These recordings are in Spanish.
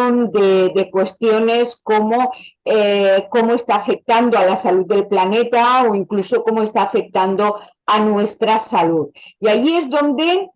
montón de cuestiones como cómo está afectando a la salud del planeta o incluso cómo está afectando a nuestra salud. Y ahí es donde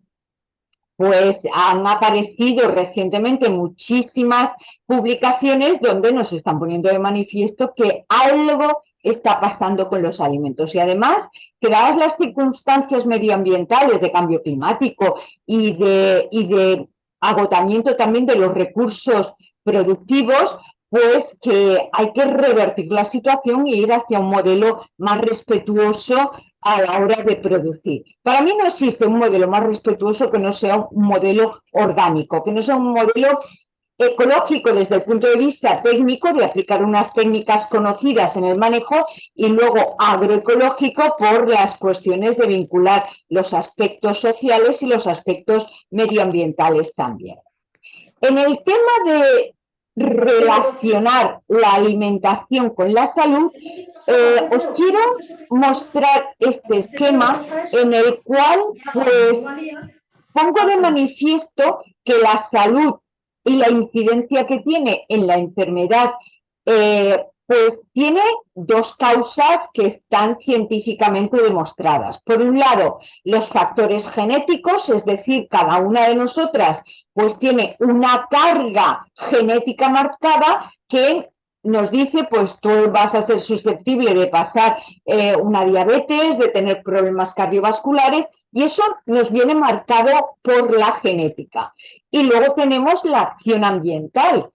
pues han aparecido recientemente muchísimas publicaciones donde nos están poniendo de manifiesto que algo está pasando con los alimentos. Y además, que dadas las circunstancias medioambientales de cambio climático y de agotamiento también de los recursos productivos, pues que hay que revertir la situación e ir hacia un modelo más respetuoso a la hora de producir. Para mí no existe un modelo más respetuoso que no sea un modelo orgánico, que no sea un modelo ecológico desde el punto de vista técnico, de aplicar unas técnicas conocidas en el manejo, y luego agroecológico por las cuestiones de vincular los aspectos sociales y los aspectos medioambientales también. En el tema de relacionar la alimentación con la salud, os quiero mostrar este esquema en el cual pues, pongo de manifiesto que la salud y la incidencia que tiene en la enfermedad pues tiene dos causas que están científicamente demostradas. Por un lado, los factores genéticos, es decir, cada una de nosotras pues tiene una carga genética marcada que nos dice, pues tú vas a ser susceptible de pasar una diabetes, de tener problemas cardiovasculares, y eso nos viene marcado por la genética. Y luego tenemos la acción ambiental.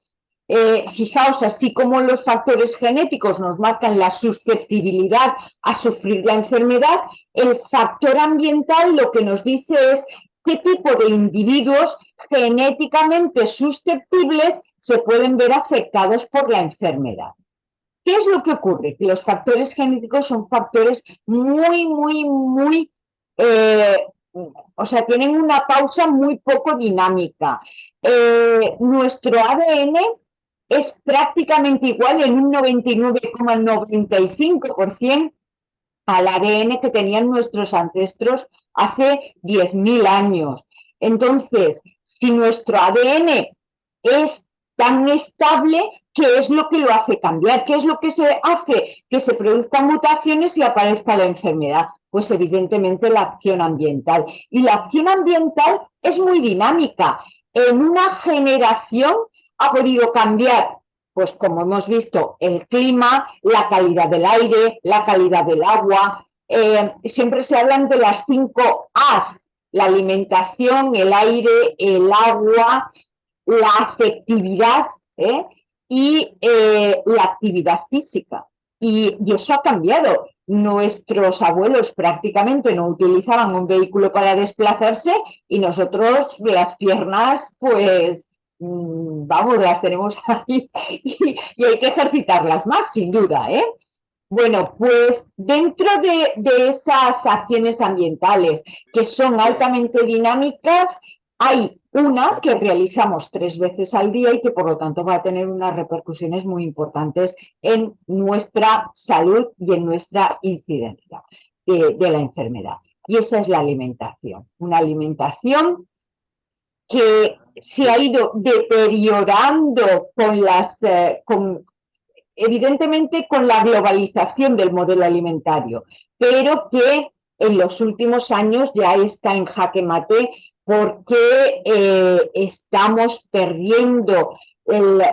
Fijaos, así como los factores genéticos nos marcan la susceptibilidad a sufrir la enfermedad, el factor ambiental lo que nos dice es qué tipo de individuos genéticamente susceptibles se pueden ver afectados por la enfermedad. ¿Qué es lo que ocurre? Que los factores genéticos son factores muy, o sea, tienen una pausa muy poco dinámica. Nuestro ADN es prácticamente igual en un 99,95% al ADN que tenían nuestros ancestros hace 10.000 años. Entonces, si nuestro ADN es tan estable, ¿qué es lo que lo hace cambiar? ¿Qué es lo que se hace que se produzcan mutaciones y aparezca la enfermedad? Pues evidentemente la acción ambiental. Y la acción ambiental es muy dinámica. En una generación ha podido cambiar, pues como hemos visto, el clima, la calidad del aire, la calidad del agua. Siempre se hablan de las 5 A's: la alimentación, el aire, el agua, la afectividad y la actividad física. Y eso ha cambiado. Nuestros abuelos prácticamente no utilizaban un vehículo para desplazarse y nosotros las piernas, pues, vamos, las tenemos ahí y hay que ejercitarlas más, sin duda, ¿eh? Bueno, pues dentro de esas acciones ambientales que son altamente dinámicas, hay una que realizamos 3 veces al día y que por lo tanto va a tener unas repercusiones muy importantes en nuestra salud y en nuestra incidencia de la enfermedad. Y esa es la alimentación. Una alimentación que se ha ido deteriorando evidentemente con la globalización del modelo alimentario, pero que en los últimos años ya está en jaque mate porque estamos perdiendo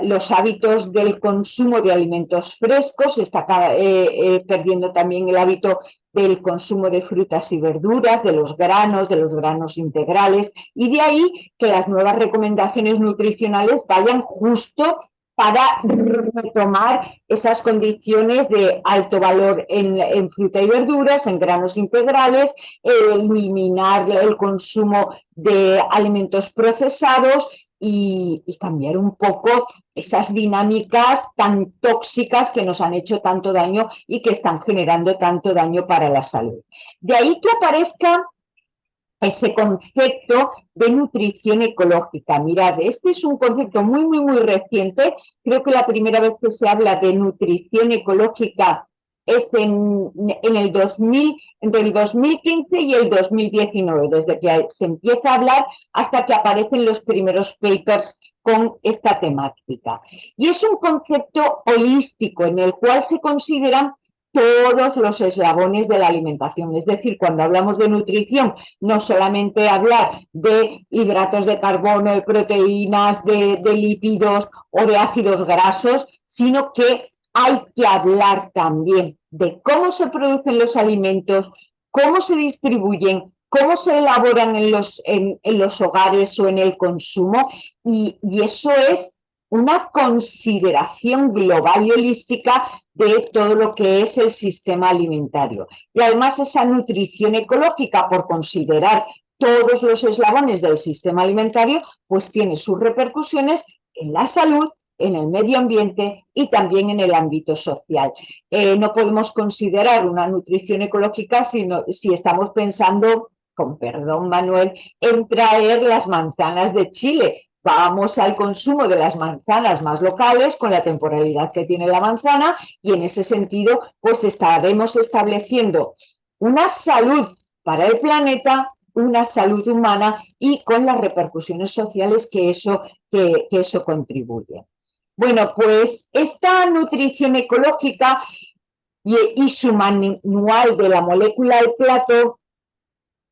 los hábitos del consumo de alimentos frescos, se está perdiendo también el hábito del consumo de frutas y verduras, de los granos integrales, y de ahí que las nuevas recomendaciones nutricionales vayan justo para retomar esas condiciones de alto valor en fruta y verduras, en granos integrales, eliminar el consumo de alimentos procesados y cambiar un poco esas dinámicas tan tóxicas que nos han hecho tanto daño y que están generando tanto daño para la salud. De ahí que aparezca ese concepto de nutrición ecológica. Mirad, este es un concepto muy reciente. Creo que la primera vez que se habla de nutrición ecológica es entre el 2015 y el 2019, desde que se empieza a hablar hasta que aparecen los primeros papers con esta temática. Y es un concepto holístico en el cual se consideran todos los eslabones de la alimentación. Es decir, cuando hablamos de nutrición, no solamente hablar de hidratos de carbono, de proteínas, de lípidos o de ácidos grasos, sino que hay que hablar también de cómo se producen los alimentos, cómo se distribuyen, cómo se elaboran en los hogares o en el consumo, y eso es una consideración global y holística de todo lo que es el sistema alimentario. Y además esa nutrición ecológica, por considerar todos los eslabones del sistema alimentario, pues tiene sus repercusiones en la salud, en el medio ambiente y también en el ámbito social. No podemos considerar una nutrición ecológica si estamos pensando, con perdón Manuel, en traer las manzanas de Chile. Vamos al consumo de las manzanas más locales con la temporalidad que tiene la manzana, y en ese sentido pues estaremos estableciendo una salud para el planeta, una salud humana y con las repercusiones sociales que eso contribuye. Bueno, pues esta nutrición ecológica y su manual de la molécula del plato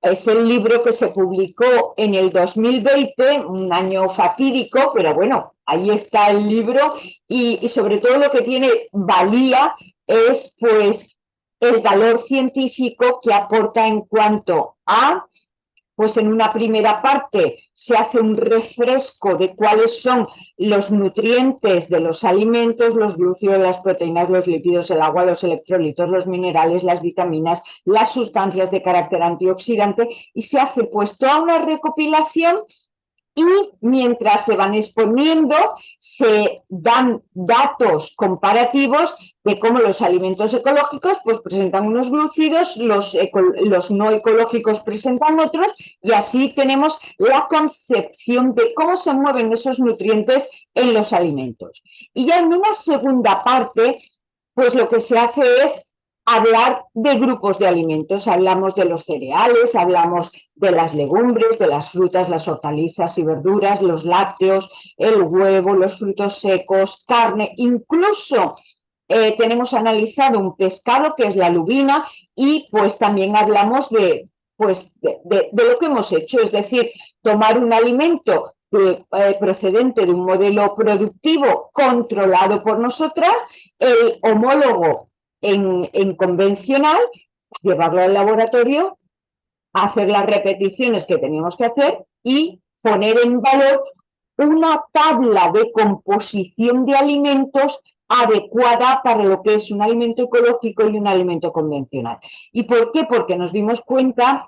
es el libro que se publicó en el 2020, un año fatídico, pero bueno, ahí está el libro, y sobre todo lo que tiene valía es pues el valor científico que aporta en cuanto a, pues en una primera parte se hace un refresco de cuáles son los nutrientes de los alimentos, los glúcidos, las proteínas, los lípidos, el agua, los electrolitos, los minerales, las vitaminas, las sustancias de carácter antioxidante, y se hace pues toda una recopilación. Y mientras se van exponiendo, se dan datos comparativos de cómo los alimentos ecológicos pues presentan unos glúcidos, los no ecológicos presentan otros, y así tenemos la concepción de cómo se mueven esos nutrientes en los alimentos. Y ya en una segunda parte, pues lo que se hace es hablar de grupos de alimentos. Hablamos de los cereales, hablamos de las legumbres, de las frutas, las hortalizas y verduras, los lácteos, el huevo, los frutos secos, carne, incluso tenemos analizado un pescado que es la lubina, y pues también hablamos de lo que hemos hecho, es decir, tomar un alimento procedente de un modelo productivo controlado por nosotras, el homólogo en convencional, llevarlo al laboratorio, hacer las repeticiones que teníamos que hacer y poner en valor una tabla de composición de alimentos adecuada para lo que es un alimento ecológico y un alimento convencional. ¿Y por qué? Porque nos dimos cuenta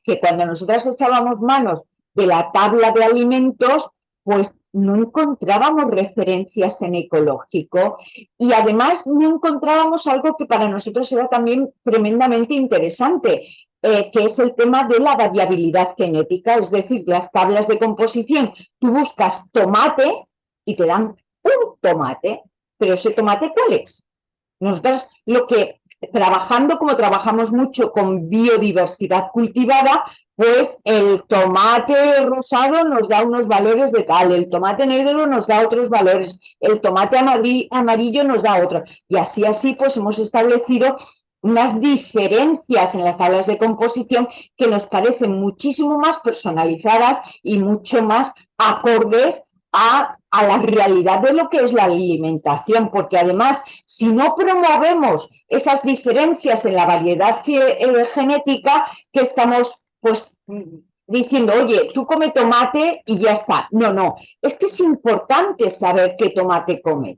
que cuando nosotras echábamos manos de la tabla de alimentos, pues no encontrábamos referencias en ecológico, y además no encontrábamos algo que para nosotros era también tremendamente interesante, que es el tema de la variabilidad genética, es decir, las tablas de composición. Tú buscas tomate y te dan un tomate, pero ese tomate, ¿cuál es? Nosotros lo que, trabajando como trabajamos mucho con biodiversidad cultivada, pues el tomate rosado nos da unos valores de tal, el tomate negro nos da otros valores, el tomate amarillo nos da otros. Y así pues hemos establecido unas diferencias en las tablas de composición que nos parecen muchísimo más personalizadas y mucho más acordes a la realidad de lo que es la alimentación, porque además, si no promovemos esas diferencias en la variedad genética, que estamos pues diciendo, oye, tú come tomate y ya está. No, es que es importante saber qué tomate comer,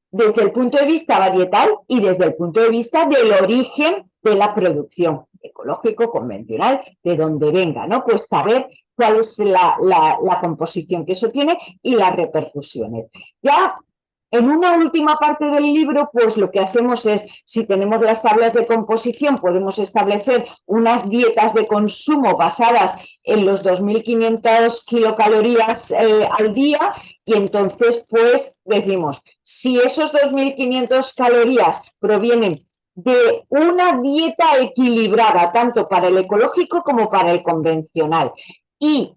desde el punto de vista varietal y desde el punto de vista del origen de la producción, ecológico, convencional, de donde venga, ¿no? Pues saber cuál es la composición que eso tiene y las repercusiones. Ya en una última parte del libro, pues lo que hacemos es, si tenemos las tablas de composición, podemos establecer unas dietas de consumo basadas en los 2.500 kilocalorías al día, y entonces pues decimos, si esos 2.500 calorías provienen de una dieta equilibrada, tanto para el ecológico como para el convencional, y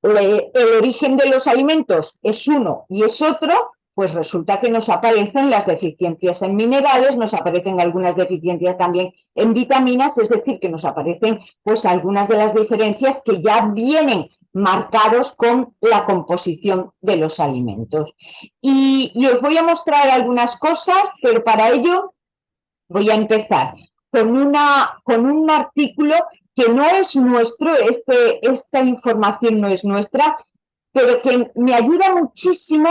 el origen de los alimentos es uno y es otro, pues resulta que nos aparecen las deficiencias en minerales, nos aparecen algunas deficiencias también en vitaminas, es decir, que nos aparecen pues algunas de las diferencias que ya vienen marcados con la composición de los alimentos. Y os voy a mostrar algunas cosas, pero para ello voy a empezar con un artículo que no es nuestro, esta información no es nuestra, pero que me ayuda muchísimo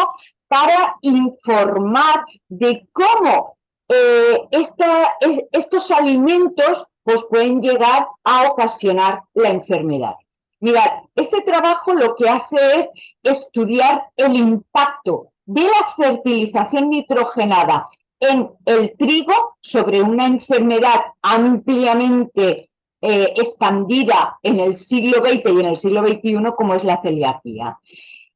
para informar de cómo estos alimentos pues, pueden llegar a ocasionar la enfermedad. Mirad, este trabajo lo que hace es estudiar el impacto de la fertilización nitrogenada en el trigo sobre una enfermedad ampliamente expandida en el siglo XX y en el siglo XXI como es la celiaquía.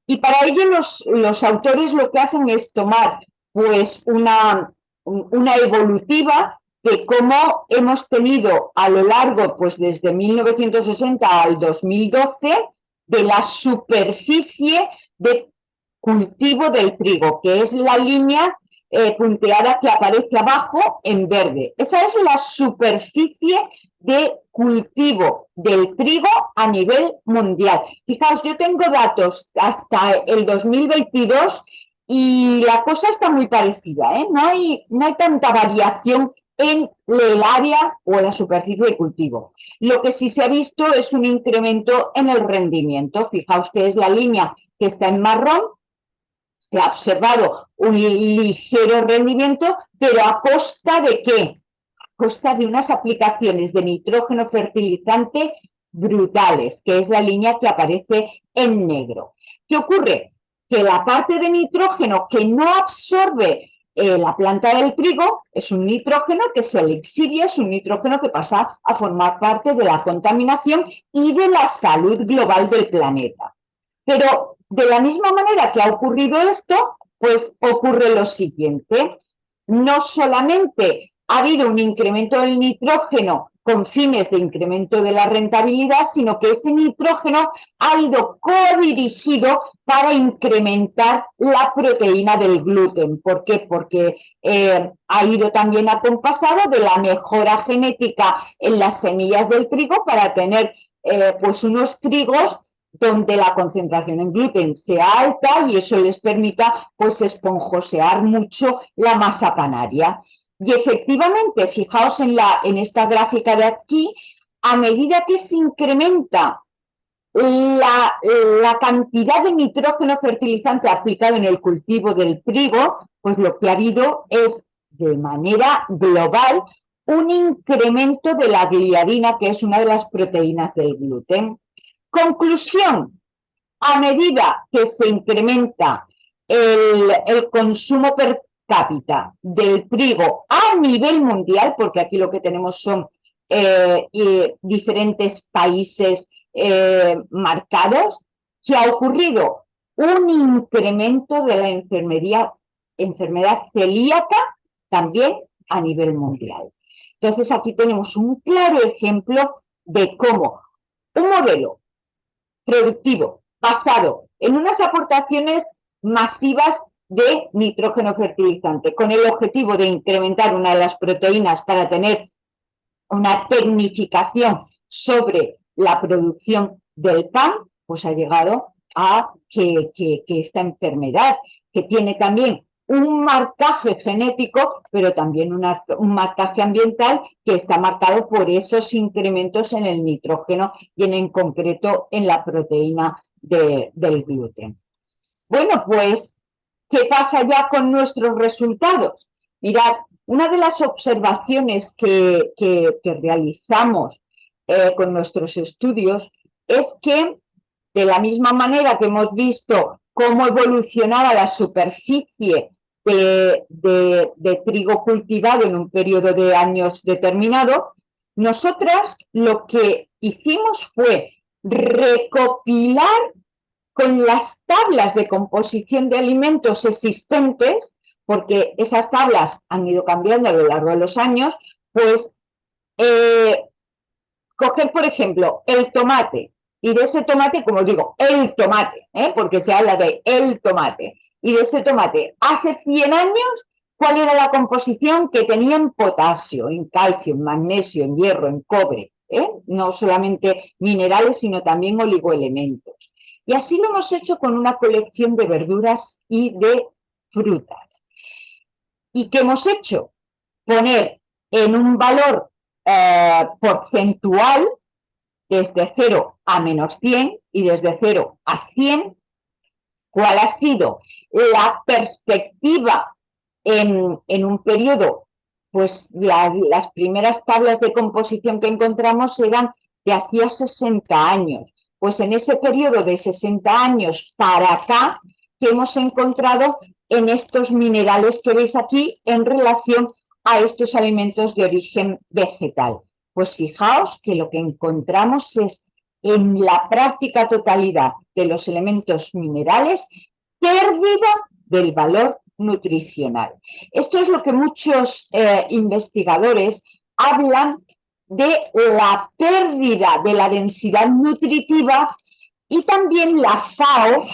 Y para ello los autores lo que hacen es tomar pues una evolutiva de cómo hemos tenido a lo largo, pues desde 1960 al 2012, de la superficie de cultivo del trigo, que es la línea punteada que aparece abajo en verde. Esa es la superficie de cultivo del trigo a nivel mundial. Fijaos, yo tengo datos hasta el 2022 y la cosa está muy parecida, ¿eh? No hay tanta variación en el área o en la superficie de cultivo. Lo que sí se ha visto es un incremento en el rendimiento. Fijaos que es la línea que está en marrón. Se ha observado un ligero rendimiento, pero ¿a costa de qué? A costa de unas aplicaciones de nitrógeno fertilizante brutales, que es la línea que aparece en negro. ¿Qué ocurre? Que la parte de nitrógeno que no absorbe la planta del trigo es un nitrógeno que se le exilia, es un nitrógeno que pasa a formar parte de la contaminación y de la salud global del planeta. Pero de la misma manera que ha ocurrido esto, pues ocurre lo siguiente. No solamente ha habido un incremento del nitrógeno con fines de incremento de la rentabilidad, sino que ese nitrógeno ha ido codirigido para incrementar la proteína del gluten. ¿Por qué? Porque ha ido también acompasado de la mejora genética en las semillas del trigo para tener pues unos trigos donde la concentración en gluten sea alta y eso les permita pues esponjosear mucho la masa panaria. Y efectivamente, fijaos en esta gráfica de aquí, a medida que se incrementa la cantidad de nitrógeno fertilizante aplicado en el cultivo del trigo, pues lo que ha habido es, de manera global, un incremento de la gliadina, que es una de las proteínas del gluten. Conclusión, a medida que se incrementa el consumo per cápita del trigo a nivel mundial, porque aquí lo que tenemos son diferentes países marcados, que ha ocurrido un incremento de la enfermedad celíaca también a nivel mundial. Entonces aquí tenemos un claro ejemplo de cómo un modelo productivo basado en unas aportaciones masivas de nitrógeno fertilizante, con el objetivo de incrementar una de las proteínas para tener una tecnificación sobre la producción del pan, pues ha llegado a que esta enfermedad, que tiene también un marcaje genético, pero también un marcaje ambiental que está marcado por esos incrementos en el nitrógeno y en concreto en la proteína del gluten. Bueno, pues, ¿qué pasa ya con nuestros resultados? Mirad, una de las observaciones que realizamos con nuestros estudios es que, de la misma manera que hemos visto cómo evolucionaba la superficie de trigo cultivado en un periodo de años determinado, nosotras lo que hicimos fue recopilar con las tablas de composición de alimentos existentes, porque esas tablas han ido cambiando a lo largo de los años, pues coger, por ejemplo, el tomate. Y de ese tomate, como digo, el tomate, porque se habla de el tomate. Y de ese tomate, hace 100 años, ¿cuál era la composición? Que tenía en potasio, en calcio, en magnesio, en hierro, en cobre. No solamente minerales, sino también oligoelementos. Y así lo hemos hecho con una colección de verduras y de frutas. ¿Y qué hemos hecho? Poner en un valor porcentual desde 0 a -100 y desde 0 a 100, ¿cuál ha sido la perspectiva en un periodo? Pues las primeras tablas de composición que encontramos eran de hacía 60 años. Pues en ese periodo de 60 años para acá, que hemos encontrado en estos minerales que veis aquí en relación a estos alimentos de origen vegetal. Pues fijaos que lo que encontramos es en la práctica totalidad de los elementos minerales, pérdida del valor nutricional. Esto es lo que muchos investigadores hablan de la pérdida de la densidad nutritiva, y también la FAO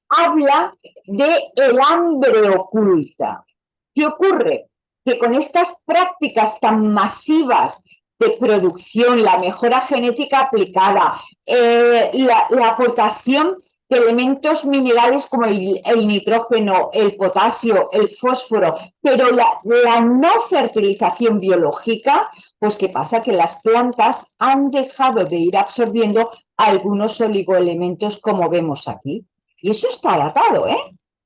habla del hambre oculta. ¿Qué ocurre? Que con estas prácticas tan masivas de producción, la mejora genética aplicada, la aportación de elementos minerales como el nitrógeno, el potasio, el fósforo, pero la no fertilización biológica, pues ¿qué pasa? Que las plantas han dejado de ir absorbiendo algunos oligoelementos como vemos aquí. Y eso está datado,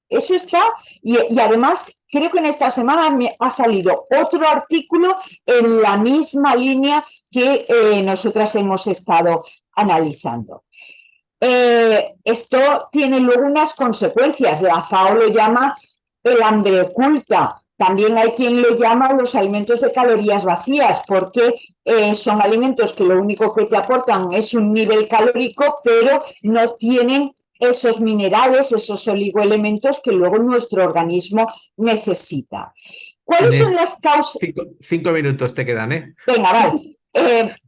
Eso está, y además creo que en esta semana me ha salido otro artículo en la misma línea que nosotras hemos estado analizando. Esto tiene luego unas consecuencias. La FAO lo llama el hambre oculta. También hay quien lo llama los alimentos de calorías vacías, porque son alimentos que lo único que te aportan es un nivel calórico, pero no tienen esos minerales, esos oligoelementos que luego nuestro organismo necesita. ¿Cuáles son las causas? 5 minutos te quedan, ¿eh? Venga, vale.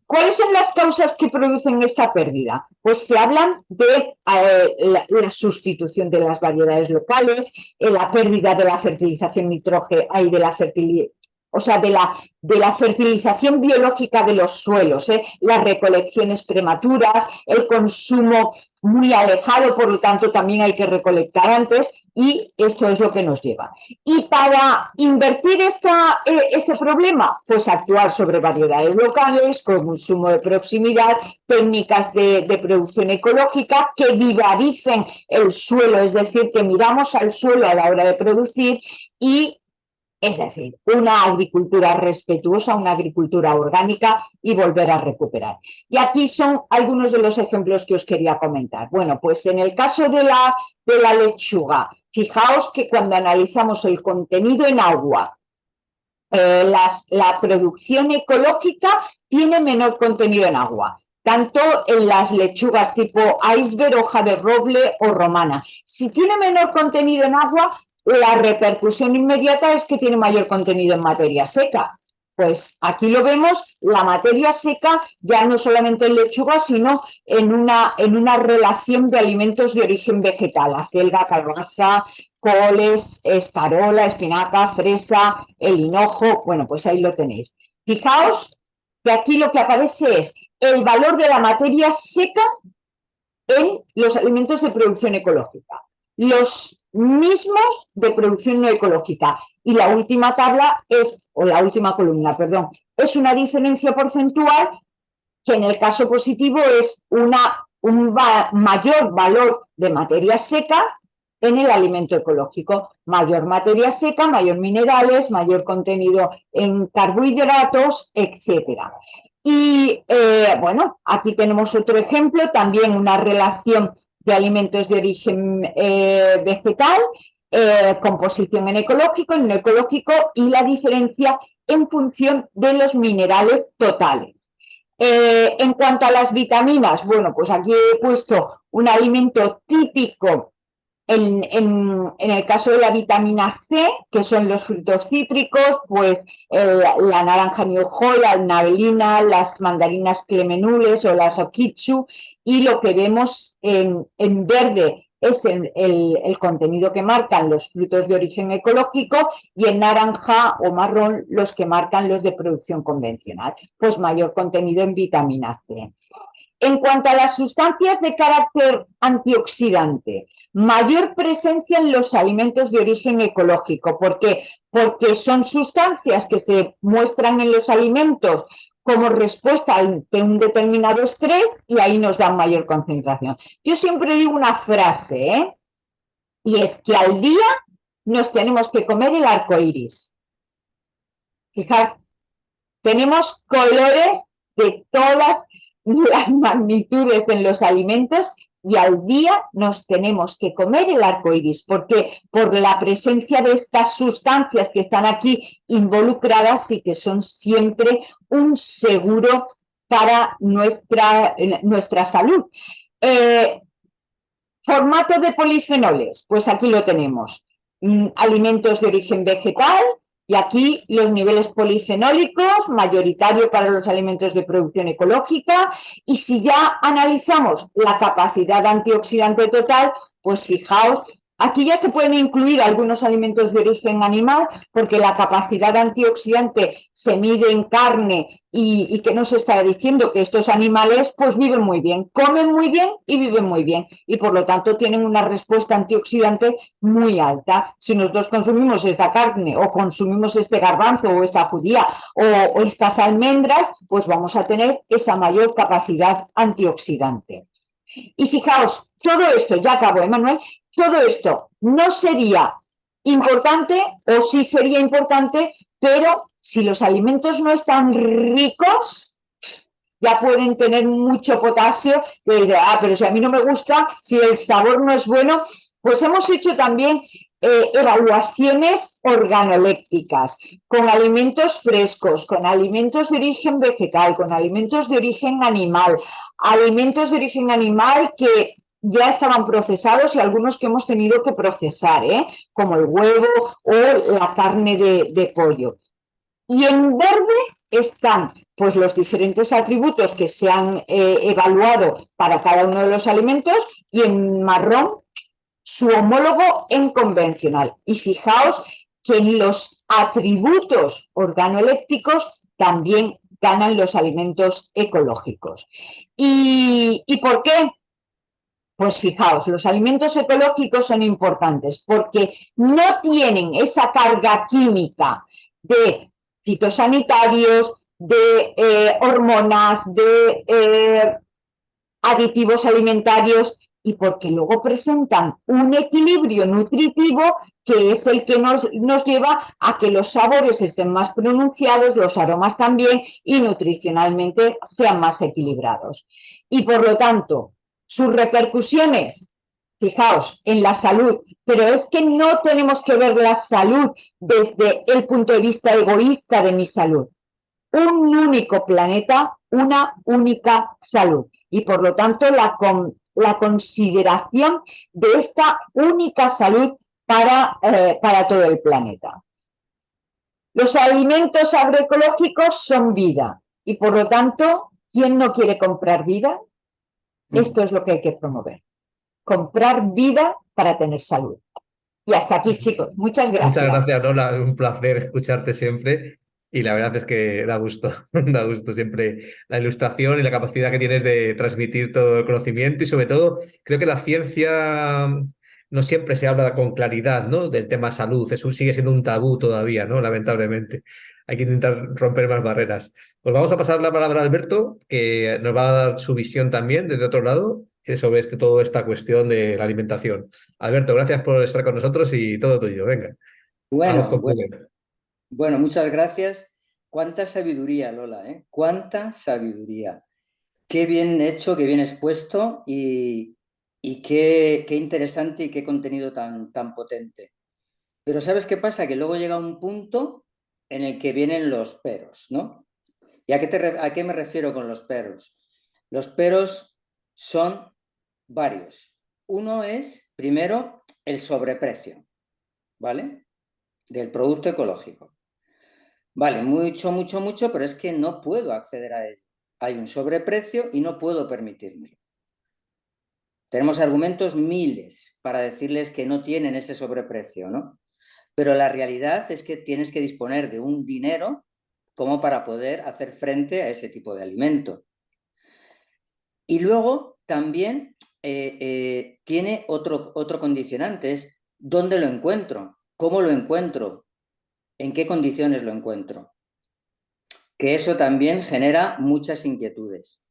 ¿Cuáles son las causas que producen esta pérdida? Pues se hablan de la sustitución de las variedades locales, la pérdida de la fertilización nitrógena y de la fertilización, o sea, de la fertilización biológica de los suelos, las recolecciones prematuras, el consumo muy alejado, por lo tanto también hay que recolectar antes, y esto es lo que nos lleva. Y para invertir este problema, pues actuar sobre variedades locales, con consumo de proximidad, técnicas de producción ecológica que vivaricen el suelo, es decir, que miramos al suelo a la hora de producir, y es decir, una agricultura respetuosa, una agricultura orgánica, y volver a recuperar. Y aquí son algunos de los ejemplos que os quería comentar. Bueno, pues en el caso de la lechuga, fijaos que cuando analizamos el contenido en agua, la producción ecológica tiene menor contenido en agua, tanto en las lechugas tipo iceberg, hoja de roble o romana. Si tiene menor contenido en agua, la repercusión inmediata es que tiene mayor contenido en materia seca. Pues aquí lo vemos, la materia seca ya no solamente en lechuga, sino en una relación de alimentos de origen vegetal, acelga, calabaza, coles, escarola, espinaca, fresa, el hinojo. Bueno, pues ahí lo tenéis. Fijaos que aquí lo que aparece es el valor de la materia seca en los alimentos de producción ecológica, los mismos de producción no ecológica. Y la última tabla o la última columna, perdón, es una diferencia porcentual que en el caso positivo es un mayor valor de materia seca en el alimento ecológico. Mayor materia seca, mayor minerales, mayor contenido en carbohidratos, etcétera. Y bueno, aquí tenemos otro ejemplo, también una relación de alimentos de origen vegetal, composición en ecológico, en no ecológico, y la diferencia en función de los minerales totales. En cuanto a las vitaminas, bueno, pues aquí he puesto un alimento típico En el caso de la vitamina C, que son los frutos cítricos, pues la naranja New Holland, la navelina, las mandarinas clemenules o las okitsu, y lo que vemos en verde es el contenido que marcan los frutos de origen ecológico, y en naranja o marrón los que marcan los de producción convencional, pues mayor contenido en vitamina C. En cuanto a las sustancias de carácter antioxidante, mayor presencia en los alimentos de origen ecológico. ¿Por qué? Porque son sustancias que se muestran en los alimentos como respuesta ante un determinado estrés, y ahí nos dan mayor concentración. Yo siempre digo una frase, y es que al día nos tenemos que comer el arco iris. Fijad, tenemos colores de todas las magnitudes en los alimentos, y al día nos tenemos que comer el arco iris, porque por la presencia de estas sustancias que están aquí involucradas y que son siempre un seguro para nuestra salud. Formato de polifenoles, pues aquí lo tenemos. Alimentos de origen vegetal, y aquí los niveles polifenólicos, mayoritario para los alimentos de producción ecológica. Y si ya analizamos la capacidad antioxidante total, pues fijaos, aquí ya se pueden incluir algunos alimentos de origen animal, porque la capacidad antioxidante se mide en carne, y que nos está diciendo que estos animales pues viven muy bien, comen muy bien y viven muy bien, y por lo tanto tienen una respuesta antioxidante muy alta. Si nosotros consumimos esta carne, o consumimos este garbanzo o esta judía o estas almendras, pues vamos a tener esa mayor capacidad antioxidante. Y fijaos, todo esto, ya acabo, Manuel, todo esto no sería importante, o sí sería importante, pero si los alimentos no están ricos, ya pueden tener mucho potasio, que dice, pero si a mí no me gusta, si el sabor no es bueno. Pues hemos hecho también evaluaciones organolépticas con alimentos frescos, con alimentos de origen vegetal, con alimentos de origen animal, alimentos de origen animal que ya estaban procesados y algunos que hemos tenido que procesar, como el huevo o la carne de pollo. Y en verde están pues los diferentes atributos que se han evaluado para cada uno de los alimentos, y en marrón su homólogo en convencional. Y fijaos que en los atributos organolépticos también ganan los alimentos ecológicos. ¿Y por qué? Pues fijaos, los alimentos ecológicos son importantes porque no tienen esa carga química de fitosanitarios, de hormonas, de aditivos alimentarios, y porque luego presentan un equilibrio nutritivo que es el que nos lleva a que los sabores estén más pronunciados, los aromas también, y nutricionalmente sean más equilibrados. Y por lo tanto, sus repercusiones, fijaos, en la salud, pero es que no tenemos que ver la salud desde el punto de vista egoísta de mi salud. Un único planeta, una única salud, y por lo tanto la consideración de esta única salud para todo el planeta. Los alimentos agroecológicos son vida, y por lo tanto, ¿quién no quiere comprar vida? Esto es lo que hay que promover. Comprar vida para tener salud. Y hasta aquí, chicos. Muchas gracias. Muchas gracias, Lola. Un placer escucharte siempre. Y la verdad es que da gusto, da gusto siempre la ilustración y la capacidad que tienes de transmitir todo el conocimiento. Y sobre todo, creo que la ciencia no siempre se habla con claridad, ¿no? Del tema salud. Eso sigue siendo un tabú todavía, ¿no? Lamentablemente. Hay que intentar romper más barreras. Pues vamos a pasar la palabra a Alberto, que nos va a dar su visión también desde otro lado sobre toda esta cuestión de la alimentación. Alberto, gracias por estar con nosotros y todo tuyo. Venga, vamos Bueno, con bueno, Google. bueno, muchas gracias. Cuánta sabiduría, Lola, ¿eh? Cuánta sabiduría. Qué bien hecho, qué bien expuesto, y qué interesante y qué contenido tan potente. Pero ¿sabes qué pasa? Que luego llega un punto en el que vienen los peros, ¿no? ¿Y a qué me refiero con los peros? Los peros son varios. Uno es, primero, el sobreprecio, ¿vale? Del producto ecológico. Vale, mucho, mucho, mucho, pero es que no puedo acceder a ello. Hay un sobreprecio y no puedo permitírmelo. Tenemos argumentos miles para decirles que no tienen ese sobreprecio, ¿no? Pero la realidad es que tienes que disponer de un dinero como para poder hacer frente a ese tipo de alimento. Y luego también tiene otro condicionante, es ¿dónde lo encuentro? ¿Cómo lo encuentro? ¿En qué condiciones lo encuentro? Que eso también genera muchas inquietudes.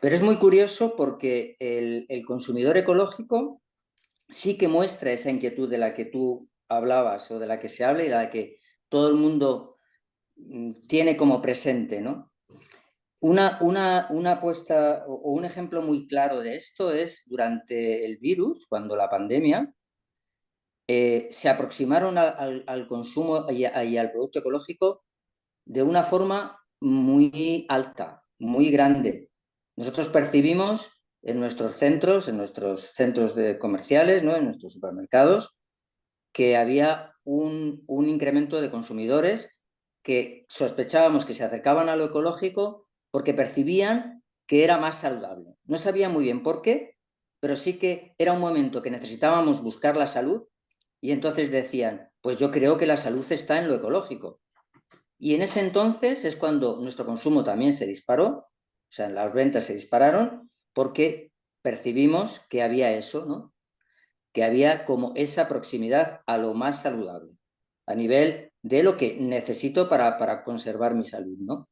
Pero es muy curioso porque el consumidor ecológico sí que muestra esa inquietud de la que tú hablabas o de la que se habla y de la que todo el mundo tiene como presente, ¿no? Una apuesta o un ejemplo muy claro de esto es durante el virus, cuando la pandemia, se aproximaron al consumo y al producto ecológico de una forma muy alta, muy grande. Nosotros percibimos en nuestros centros comerciales, ¿no? En nuestros supermercados, que había un incremento de consumidores que sospechábamos que se acercaban a lo ecológico porque percibían que era más saludable. No sabían muy bien por qué, pero sí que era un momento que necesitábamos buscar la salud y entonces decían, pues yo creo que la salud está en lo ecológico. Y en ese entonces es cuando nuestro consumo también se disparó, o sea, las ventas se dispararon porque percibimos que había eso, ¿no? Que había como esa proximidad a lo más saludable, a nivel de lo que necesito para conservar mi salud, ¿no?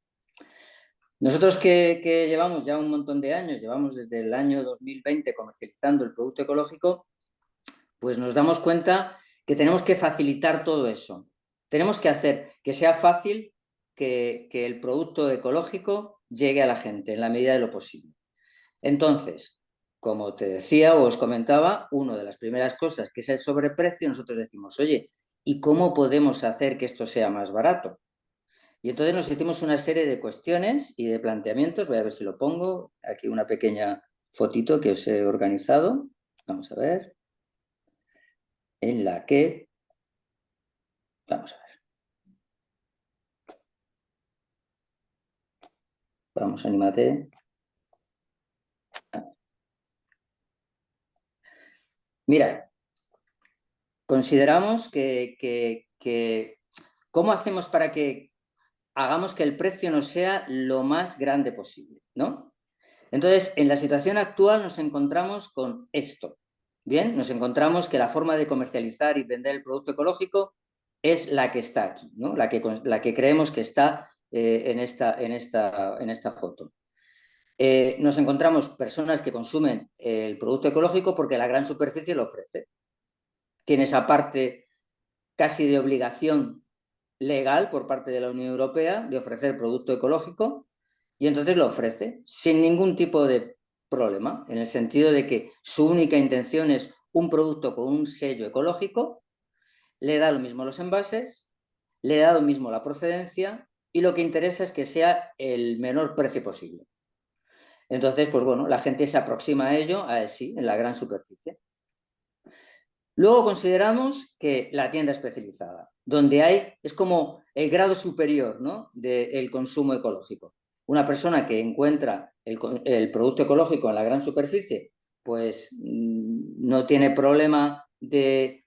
Nosotros que llevamos ya un montón de años, llevamos desde el año 2020 comercializando el producto ecológico, pues nos damos cuenta que tenemos que facilitar todo eso. Tenemos que hacer que sea fácil que el producto ecológico llegue a la gente en la medida de lo posible. Entonces, como te decía o os comentaba, una de las primeras cosas que es el sobreprecio, nosotros decimos, oye, ¿y cómo podemos hacer que esto sea más barato? Y entonces nos hicimos una serie de cuestiones y de planteamientos, voy a ver si lo pongo, aquí una pequeña fotito que os he organizado, vamos a ver, en la que, vamos a ver, vamos, anímate. Mira, consideramos que ¿cómo hacemos para que hagamos que el precio no sea lo más grande posible, ¿no? Entonces, en la situación actual nos encontramos con esto, ¿bien? Nos encontramos que la forma de comercializar y vender el producto ecológico es la que está aquí, ¿no? La que creemos que está en esta foto. Nos encontramos personas que consumen el producto ecológico porque la gran superficie lo ofrece. Tiene esa parte casi de obligación legal por parte de la Unión Europea de ofrecer producto ecológico y entonces lo ofrece sin ningún tipo de problema, en el sentido de que su única intención es un producto con un sello ecológico, le da lo mismo los envases, le da lo mismo la procedencia y lo que interesa es que sea el menor precio posible. Entonces, pues bueno, la gente se aproxima a ello, sí, en la gran superficie. Luego consideramos que la tienda especializada, donde es como el grado superior, ¿no?, del consumo ecológico. Una persona que encuentra el producto ecológico en la gran superficie, pues no tiene problema de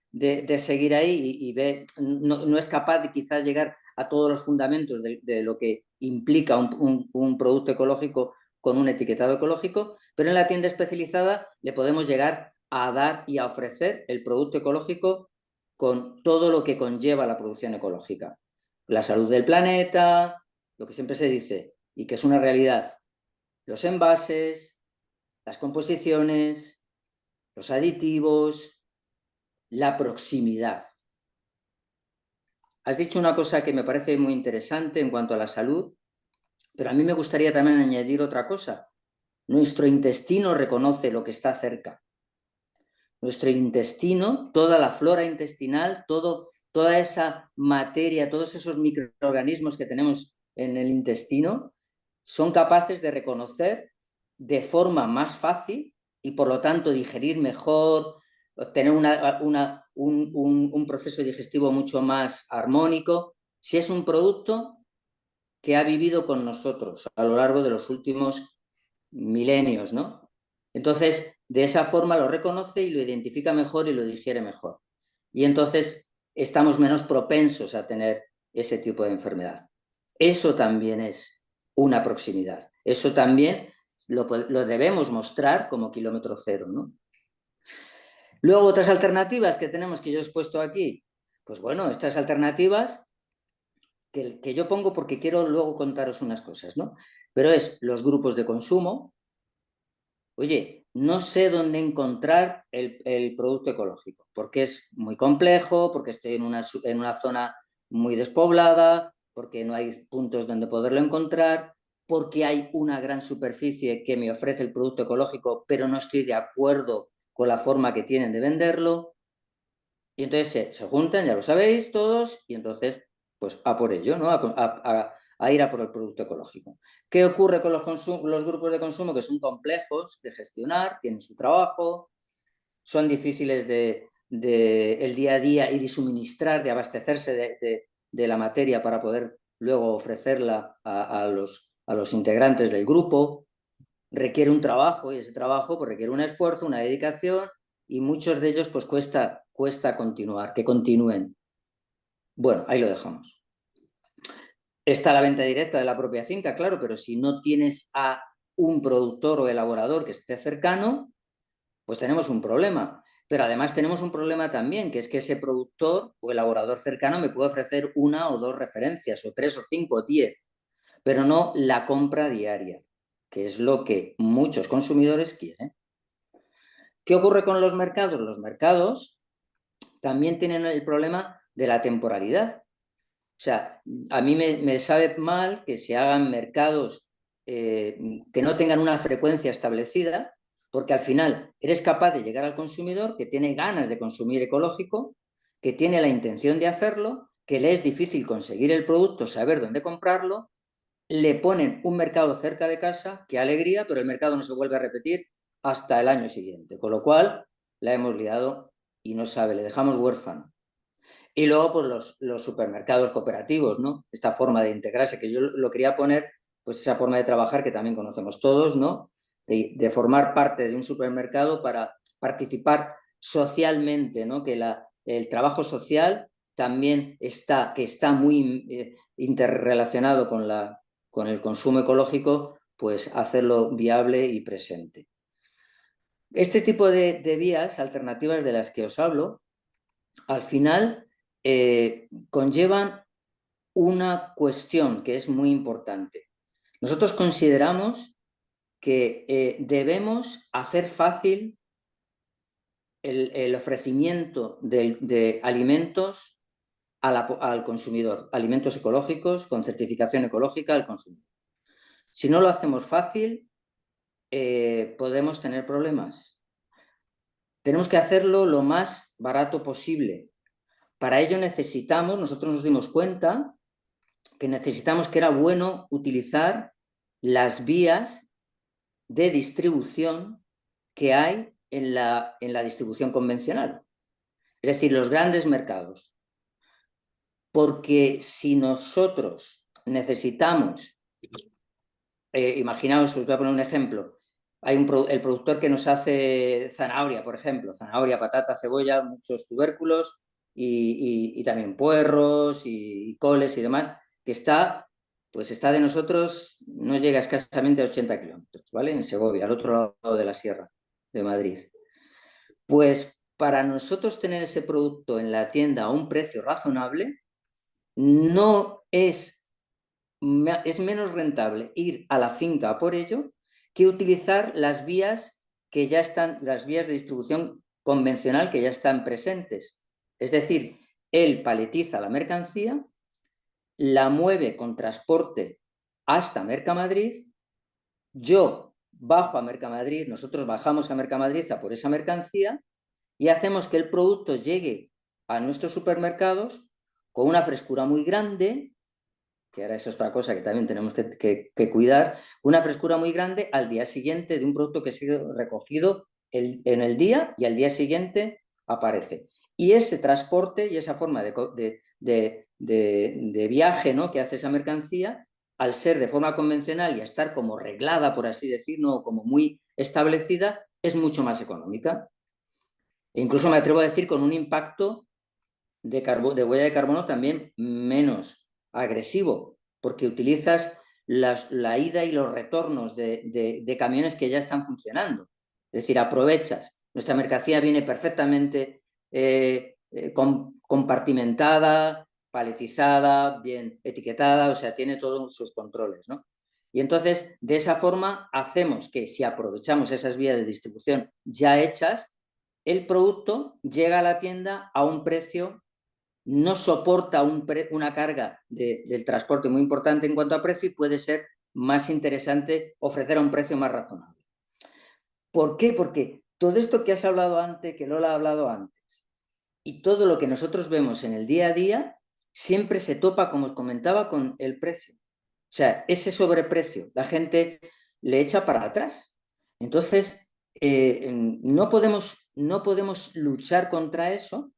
seguir ahí y no es capaz de quizás llegar a todos los fundamentos de lo que implica un producto ecológico con un etiquetado ecológico, pero en la tienda especializada le podemos llegar a dar y a ofrecer el producto ecológico con todo lo que conlleva la producción ecológica. La salud del planeta, lo que siempre se dice y que es una realidad, los envases, las composiciones, los aditivos, la proximidad. Has dicho una cosa que me parece muy interesante en cuanto a la salud, pero a mí me gustaría también añadir otra cosa. Nuestro intestino reconoce lo que está cerca. Nuestro intestino, toda la flora intestinal, toda esa materia, todos esos microorganismos que tenemos en el intestino, son capaces de reconocer de forma más fácil y por lo tanto digerir mejor, tener un proceso digestivo mucho más armónico, si es un producto que ha vivido con nosotros a lo largo de los últimos milenios, ¿no? Entonces, de esa forma lo reconoce y lo identifica mejor y lo digiere mejor. Y entonces estamos menos propensos a tener ese tipo de enfermedad. Eso también es una proximidad. Eso también lo debemos mostrar como kilómetro cero, ¿no? Luego, otras alternativas que tenemos que yo he puesto aquí. Pues bueno, estas alternativas que yo pongo porque quiero luego contaros unas cosas, ¿no? Pero es los grupos de consumo. Oye, no sé dónde encontrar el producto ecológico, porque es muy complejo, porque estoy en una zona muy despoblada, porque no hay puntos donde poderlo encontrar, porque hay una gran superficie que me ofrece el producto ecológico, pero no estoy de acuerdo con la forma que tienen de venderlo. Y entonces se juntan, ya lo sabéis todos, y entonces pues a por ello, ¿no? A ir a por el producto ecológico. ¿Qué ocurre con los grupos de consumo? Que son complejos de gestionar, tienen su trabajo, son difíciles el día a día y de suministrar, de abastecerse de la materia para poder luego ofrecerla a los integrantes del grupo. Requiere un trabajo y ese trabajo pues, requiere un esfuerzo, una dedicación y muchos de ellos pues cuesta continuar, que continúen. Bueno, ahí lo dejamos. Está la venta directa de la propia finca, claro, pero si no tienes a un productor o elaborador que esté cercano, pues tenemos un problema. Pero además tenemos un problema también, que es que ese productor o elaborador cercano me puede ofrecer 1 o 2 referencias, o 3 o 5 o 10, pero no la compra diaria, que es lo que muchos consumidores quieren. ¿Qué ocurre con los mercados? Los mercados también tienen el problema de la temporalidad. O sea, a mí me sabe mal que se hagan mercados que no tengan una frecuencia establecida, porque al final eres capaz de llegar al consumidor que tiene ganas de consumir ecológico, que tiene la intención de hacerlo, que le es difícil conseguir el producto, saber dónde comprarlo, le ponen un mercado cerca de casa, qué alegría, pero el mercado no se vuelve a repetir hasta el año siguiente, con lo cual la hemos liado y no sabe, le dejamos huérfano. Y luego, pues los supermercados cooperativos, ¿no? Esta forma de integrarse, que yo lo quería poner, pues esa forma de trabajar que también conocemos todos, ¿no? De formar parte de un supermercado para participar socialmente, ¿no? Que el trabajo social también está muy interrelacionado con el consumo ecológico, pues hacerlo viable y presente. Este tipo de vías alternativas de las que os hablo, al final conllevan una cuestión que es muy importante. Nosotros consideramos que debemos hacer fácil el ofrecimiento de alimentos al consumidor, alimentos ecológicos con certificación ecológica al consumidor. Si no lo hacemos fácil, podemos tener problemas. Tenemos que hacerlo lo más barato posible. Para ello nosotros nos dimos cuenta que necesitamos que era bueno utilizar las vías de distribución que hay en la distribución convencional, es decir, los grandes mercados. Porque si nosotros necesitamos, imaginaos, os voy a poner un ejemplo, hay el productor que nos hace zanahoria, por ejemplo, zanahoria, patata, cebolla, muchos tubérculos y también puerros y coles y demás, que está de nosotros, no llega escasamente a 80 kilómetros, ¿vale? En Segovia, al otro lado de la sierra de Madrid. Pues para nosotros tener ese producto en la tienda a un precio razonable, no es menos rentable ir a la finca por ello que utilizar las vías que ya están, las vías de distribución convencional que ya están presentes. Es decir, él paletiza la mercancía, la mueve con transporte hasta Mercamadrid, yo bajo a Mercamadrid, nosotros bajamos a Mercamadrid a por esa mercancía y hacemos que el producto llegue a nuestros supermercados con una frescura muy grande, que ahora es otra cosa que también tenemos que cuidar, una frescura muy grande al día siguiente de un producto que ha sido recogido en el día y al día siguiente aparece. Y ese transporte y esa forma de viaje, ¿no?, que hace esa mercancía, al ser de forma convencional y a estar como reglada, por así decirlo, como muy establecida, es mucho más económica. E incluso me atrevo a decir con un impacto de huella de carbono también menos agresivo, porque utilizas la ida y los retornos de camiones que ya están funcionando. Es decir, aprovechas. Nuestra mercancía viene perfectamente compartimentada, paletizada, bien etiquetada, o sea, tiene todos sus controles, ¿no? Y entonces, de esa forma, hacemos que si aprovechamos esas vías de distribución ya hechas, el producto llega a la tienda a un precio, no soporta una carga del transporte muy importante en cuanto a precio y puede ser más interesante ofrecer a un precio más razonable. ¿Por qué? Porque todo esto que has hablado antes, que Lola ha hablado antes, y todo lo que nosotros vemos en el día a día, siempre se topa, como os comentaba, con el precio. O sea, ese sobreprecio, la gente le echa para atrás. Entonces, no podemos luchar contra eso,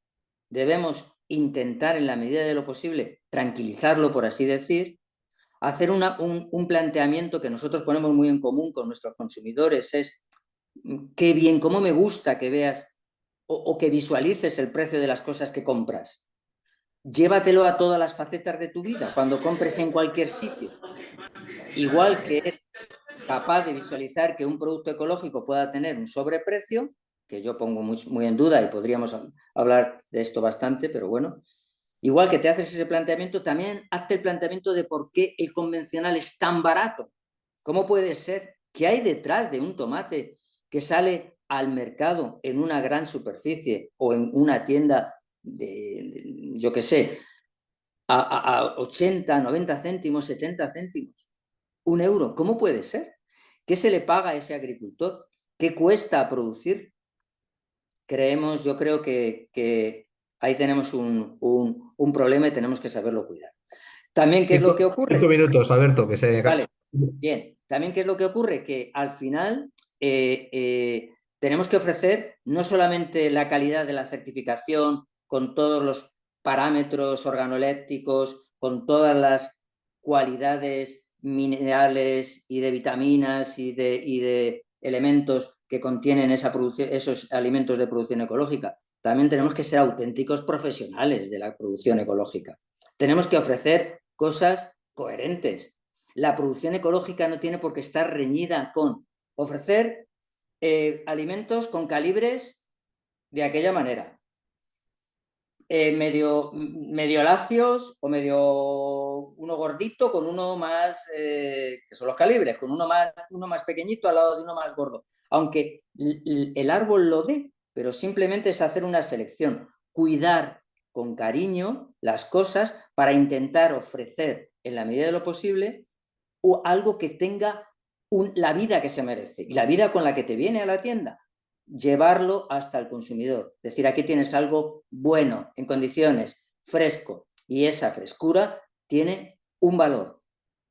debemos intentar en la medida de lo posible tranquilizarlo, por así decir, hacer un planteamiento que nosotros ponemos muy en común con nuestros consumidores, es qué bien, cómo me gusta que veas o que visualices el precio de las cosas que compras. Llévatelo a todas las facetas de tu vida, cuando compres en cualquier sitio. Igual que eres capaz de visualizar que un producto ecológico pueda tener un sobreprecio, que yo pongo muy en duda y podríamos hablar de esto bastante, pero bueno, igual que te haces ese planteamiento, también hazte el planteamiento de por qué el convencional es tan barato. ¿Cómo puede ser? ¿Qué hay detrás de un tomate que sale al mercado en una gran superficie o en una tienda yo qué sé, a 80, 90 céntimos, 70 céntimos, €1? ¿Cómo puede ser? ¿Qué se le paga a ese agricultor? ¿Qué cuesta producir? Yo creo que ahí tenemos un problema y tenemos que saberlo cuidar. También, ¿qué es lo que ocurre? 5 minutos, Alberto, que se acaba. Vale, bien. También, ¿qué es lo que ocurre? Que al final tenemos que ofrecer no solamente la calidad de la certificación con todos los parámetros organolépticos, con todas las cualidades minerales y de vitaminas y de elementos que contienen esos alimentos de producción ecológica. También tenemos que ser auténticos profesionales de la producción ecológica. Tenemos que ofrecer cosas coherentes. La producción ecológica no tiene por qué estar reñida con ofrecer alimentos con calibres de aquella manera, medio lacios o medio uno gordito con uno más, que son los calibres, con uno más pequeñito al lado de uno más gordo. Aunque el árbol lo dé, pero simplemente es hacer una selección, cuidar con cariño las cosas para intentar ofrecer en la medida de lo posible o algo que tenga la vida que se merece y la vida con la que te viene a la tienda, llevarlo hasta el consumidor. Es decir, aquí tienes algo bueno, en condiciones, fresco, y esa frescura tiene un valor.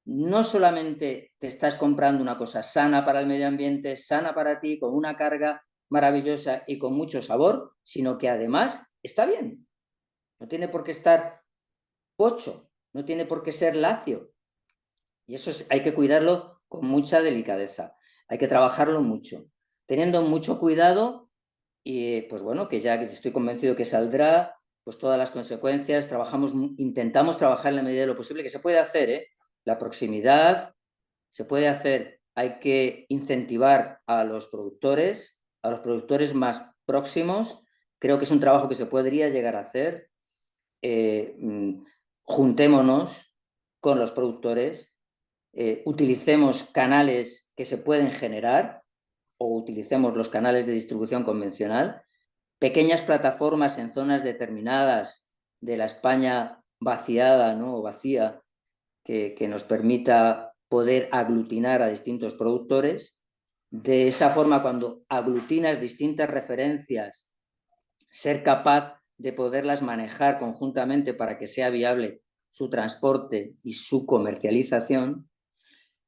No solamente te estás comprando una cosa sana para el medio ambiente, sana para ti, con una carga maravillosa y con mucho sabor, sino que además está bien. No tiene por qué estar pocho, no tiene por qué ser lacio. Y eso hay que cuidarlo con mucha delicadeza. Hay que trabajarlo mucho, teniendo mucho cuidado y pues bueno, que ya estoy convencido que saldrá, pues todas las consecuencias, intentamos trabajar en la medida de lo posible, que se puede hacer, la proximidad, se puede hacer, hay que incentivar a los productores más próximos, creo que es un trabajo que se podría llegar a hacer, juntémonos con los productores, utilicemos canales que se pueden generar o utilicemos los canales de distribución convencional, pequeñas plataformas en zonas determinadas de la España vaciada, ¿no?, o vacía, que nos permita poder aglutinar a distintos productores. De esa forma, cuando aglutinas distintas referencias, ser capaz de poderlas manejar conjuntamente para que sea viable su transporte y su comercialización.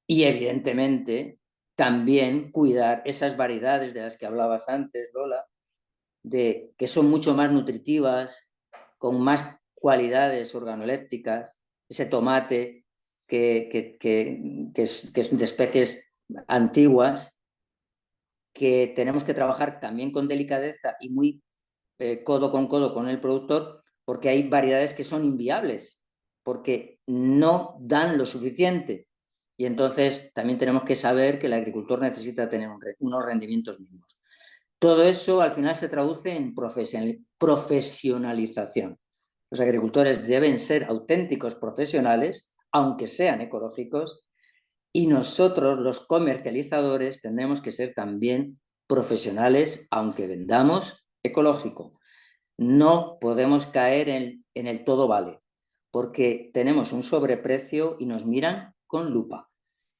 Y evidentemente también cuidar esas variedades de las que hablabas antes, Lola, que son mucho más nutritivas, con más cualidades organolépticas, ese tomate que es de especies antiguas, que tenemos que trabajar también con delicadeza y muy codo con codo con el productor, porque hay variedades que son inviables, porque no dan lo suficiente. Y entonces también tenemos que saber que el agricultor necesita tener unos rendimientos mínimos. Todo eso al final se traduce en profesionalización. Los agricultores deben ser auténticos profesionales, aunque sean ecológicos, y nosotros, los comercializadores, tendremos que ser también profesionales, aunque vendamos ecológico. No podemos caer en el todo vale, porque tenemos un sobreprecio y nos miran con lupa.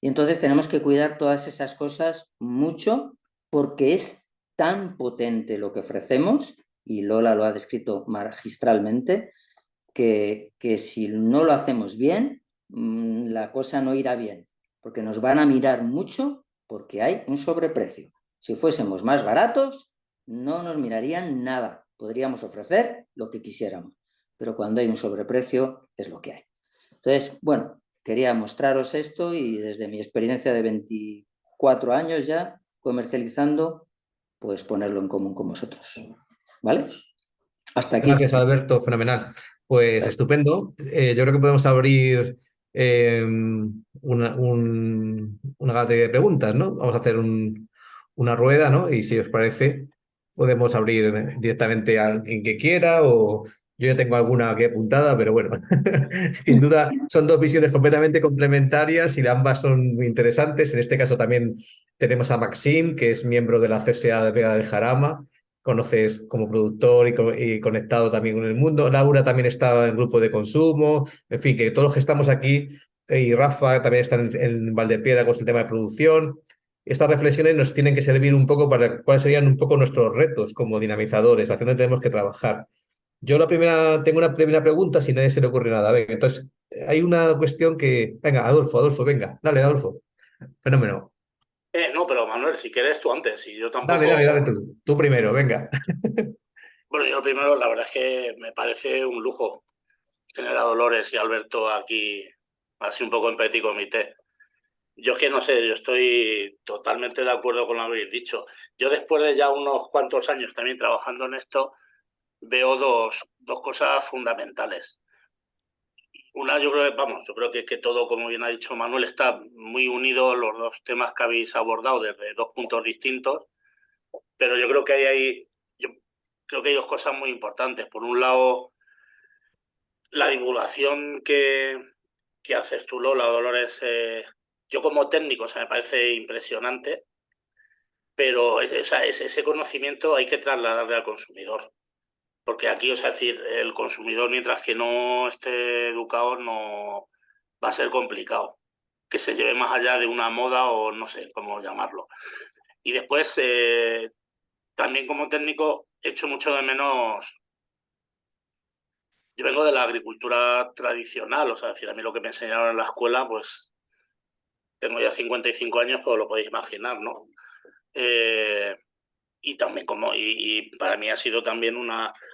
Y entonces tenemos que cuidar todas esas cosas mucho, porque es tan potente lo que ofrecemos, y Lola lo ha descrito magistralmente, que si no lo hacemos bien, la cosa no irá bien, porque nos van a mirar mucho porque hay un sobreprecio. Si fuésemos más baratos, no nos mirarían nada. Podríamos ofrecer lo que quisiéramos, pero cuando hay un sobreprecio es lo que hay. Entonces, bueno, quería mostraros esto y desde mi experiencia de 24 años ya comercializando, pues ponerlo en común con vosotros. ¿Vale? Hasta aquí. Gracias, Alberto, fenomenal. Pues estupendo. Yo creo que podemos abrir una galería de preguntas, ¿no? Vamos a hacer una rueda, ¿no? Y si os parece, podemos abrir directamente a alguien que quiera o yo ya tengo alguna aquí apuntada, pero bueno, sin duda son dos visiones completamente complementarias y ambas son muy interesantes. En este caso también tenemos a Maxim, que es miembro de la CSA de Vega del Jarama. Conoces como productor y conectado también con el mundo. Laura también está en grupo de consumo. En fin, que todos los que estamos aquí y Rafa también están en Valdepiedra con el tema de producción. Estas reflexiones nos tienen que servir un poco para cuáles serían un poco nuestros retos como dinamizadores, hacia dónde tenemos que trabajar. Yo tengo una primera pregunta si a nadie se le ocurre nada. Venga, entonces, hay una cuestión que... Venga, Adolfo, venga. Dale, Adolfo. Fenómeno. No, pero Manuel, si quieres tú antes, y yo Dale tampoco. tú. Tú primero, venga. Bueno, yo primero, la verdad es que me parece un lujo tener a Dolores y a Alberto aquí, así un poco en petit comité. Yo es que no sé, yo estoy totalmente de acuerdo con lo que habéis dicho. Yo después de ya unos cuantos años también trabajando en esto, veo dos cosas fundamentales. Una, yo creo que todo, como bien ha dicho Manuel, está muy unido los dos temas que habéis abordado desde dos puntos distintos, pero yo creo que yo creo que hay dos cosas muy importantes. Por un lado, la divulgación que haces tú, Lola, Dolores, yo como técnico, o sea, me parece impresionante, pero ese conocimiento hay que trasladarle al consumidor. Porque aquí, o sea, es decir, el consumidor, mientras que no esté educado, no va a ser complicado que se lleve más allá de una moda o no sé cómo llamarlo. Y después, también como técnico, echo mucho de menos. Yo vengo de la agricultura tradicional, o sea, es decir, a mí lo que me enseñaron en la escuela, pues tengo ya 55 años, pues lo podéis imaginar, ¿no? Y también y para mí ha sido también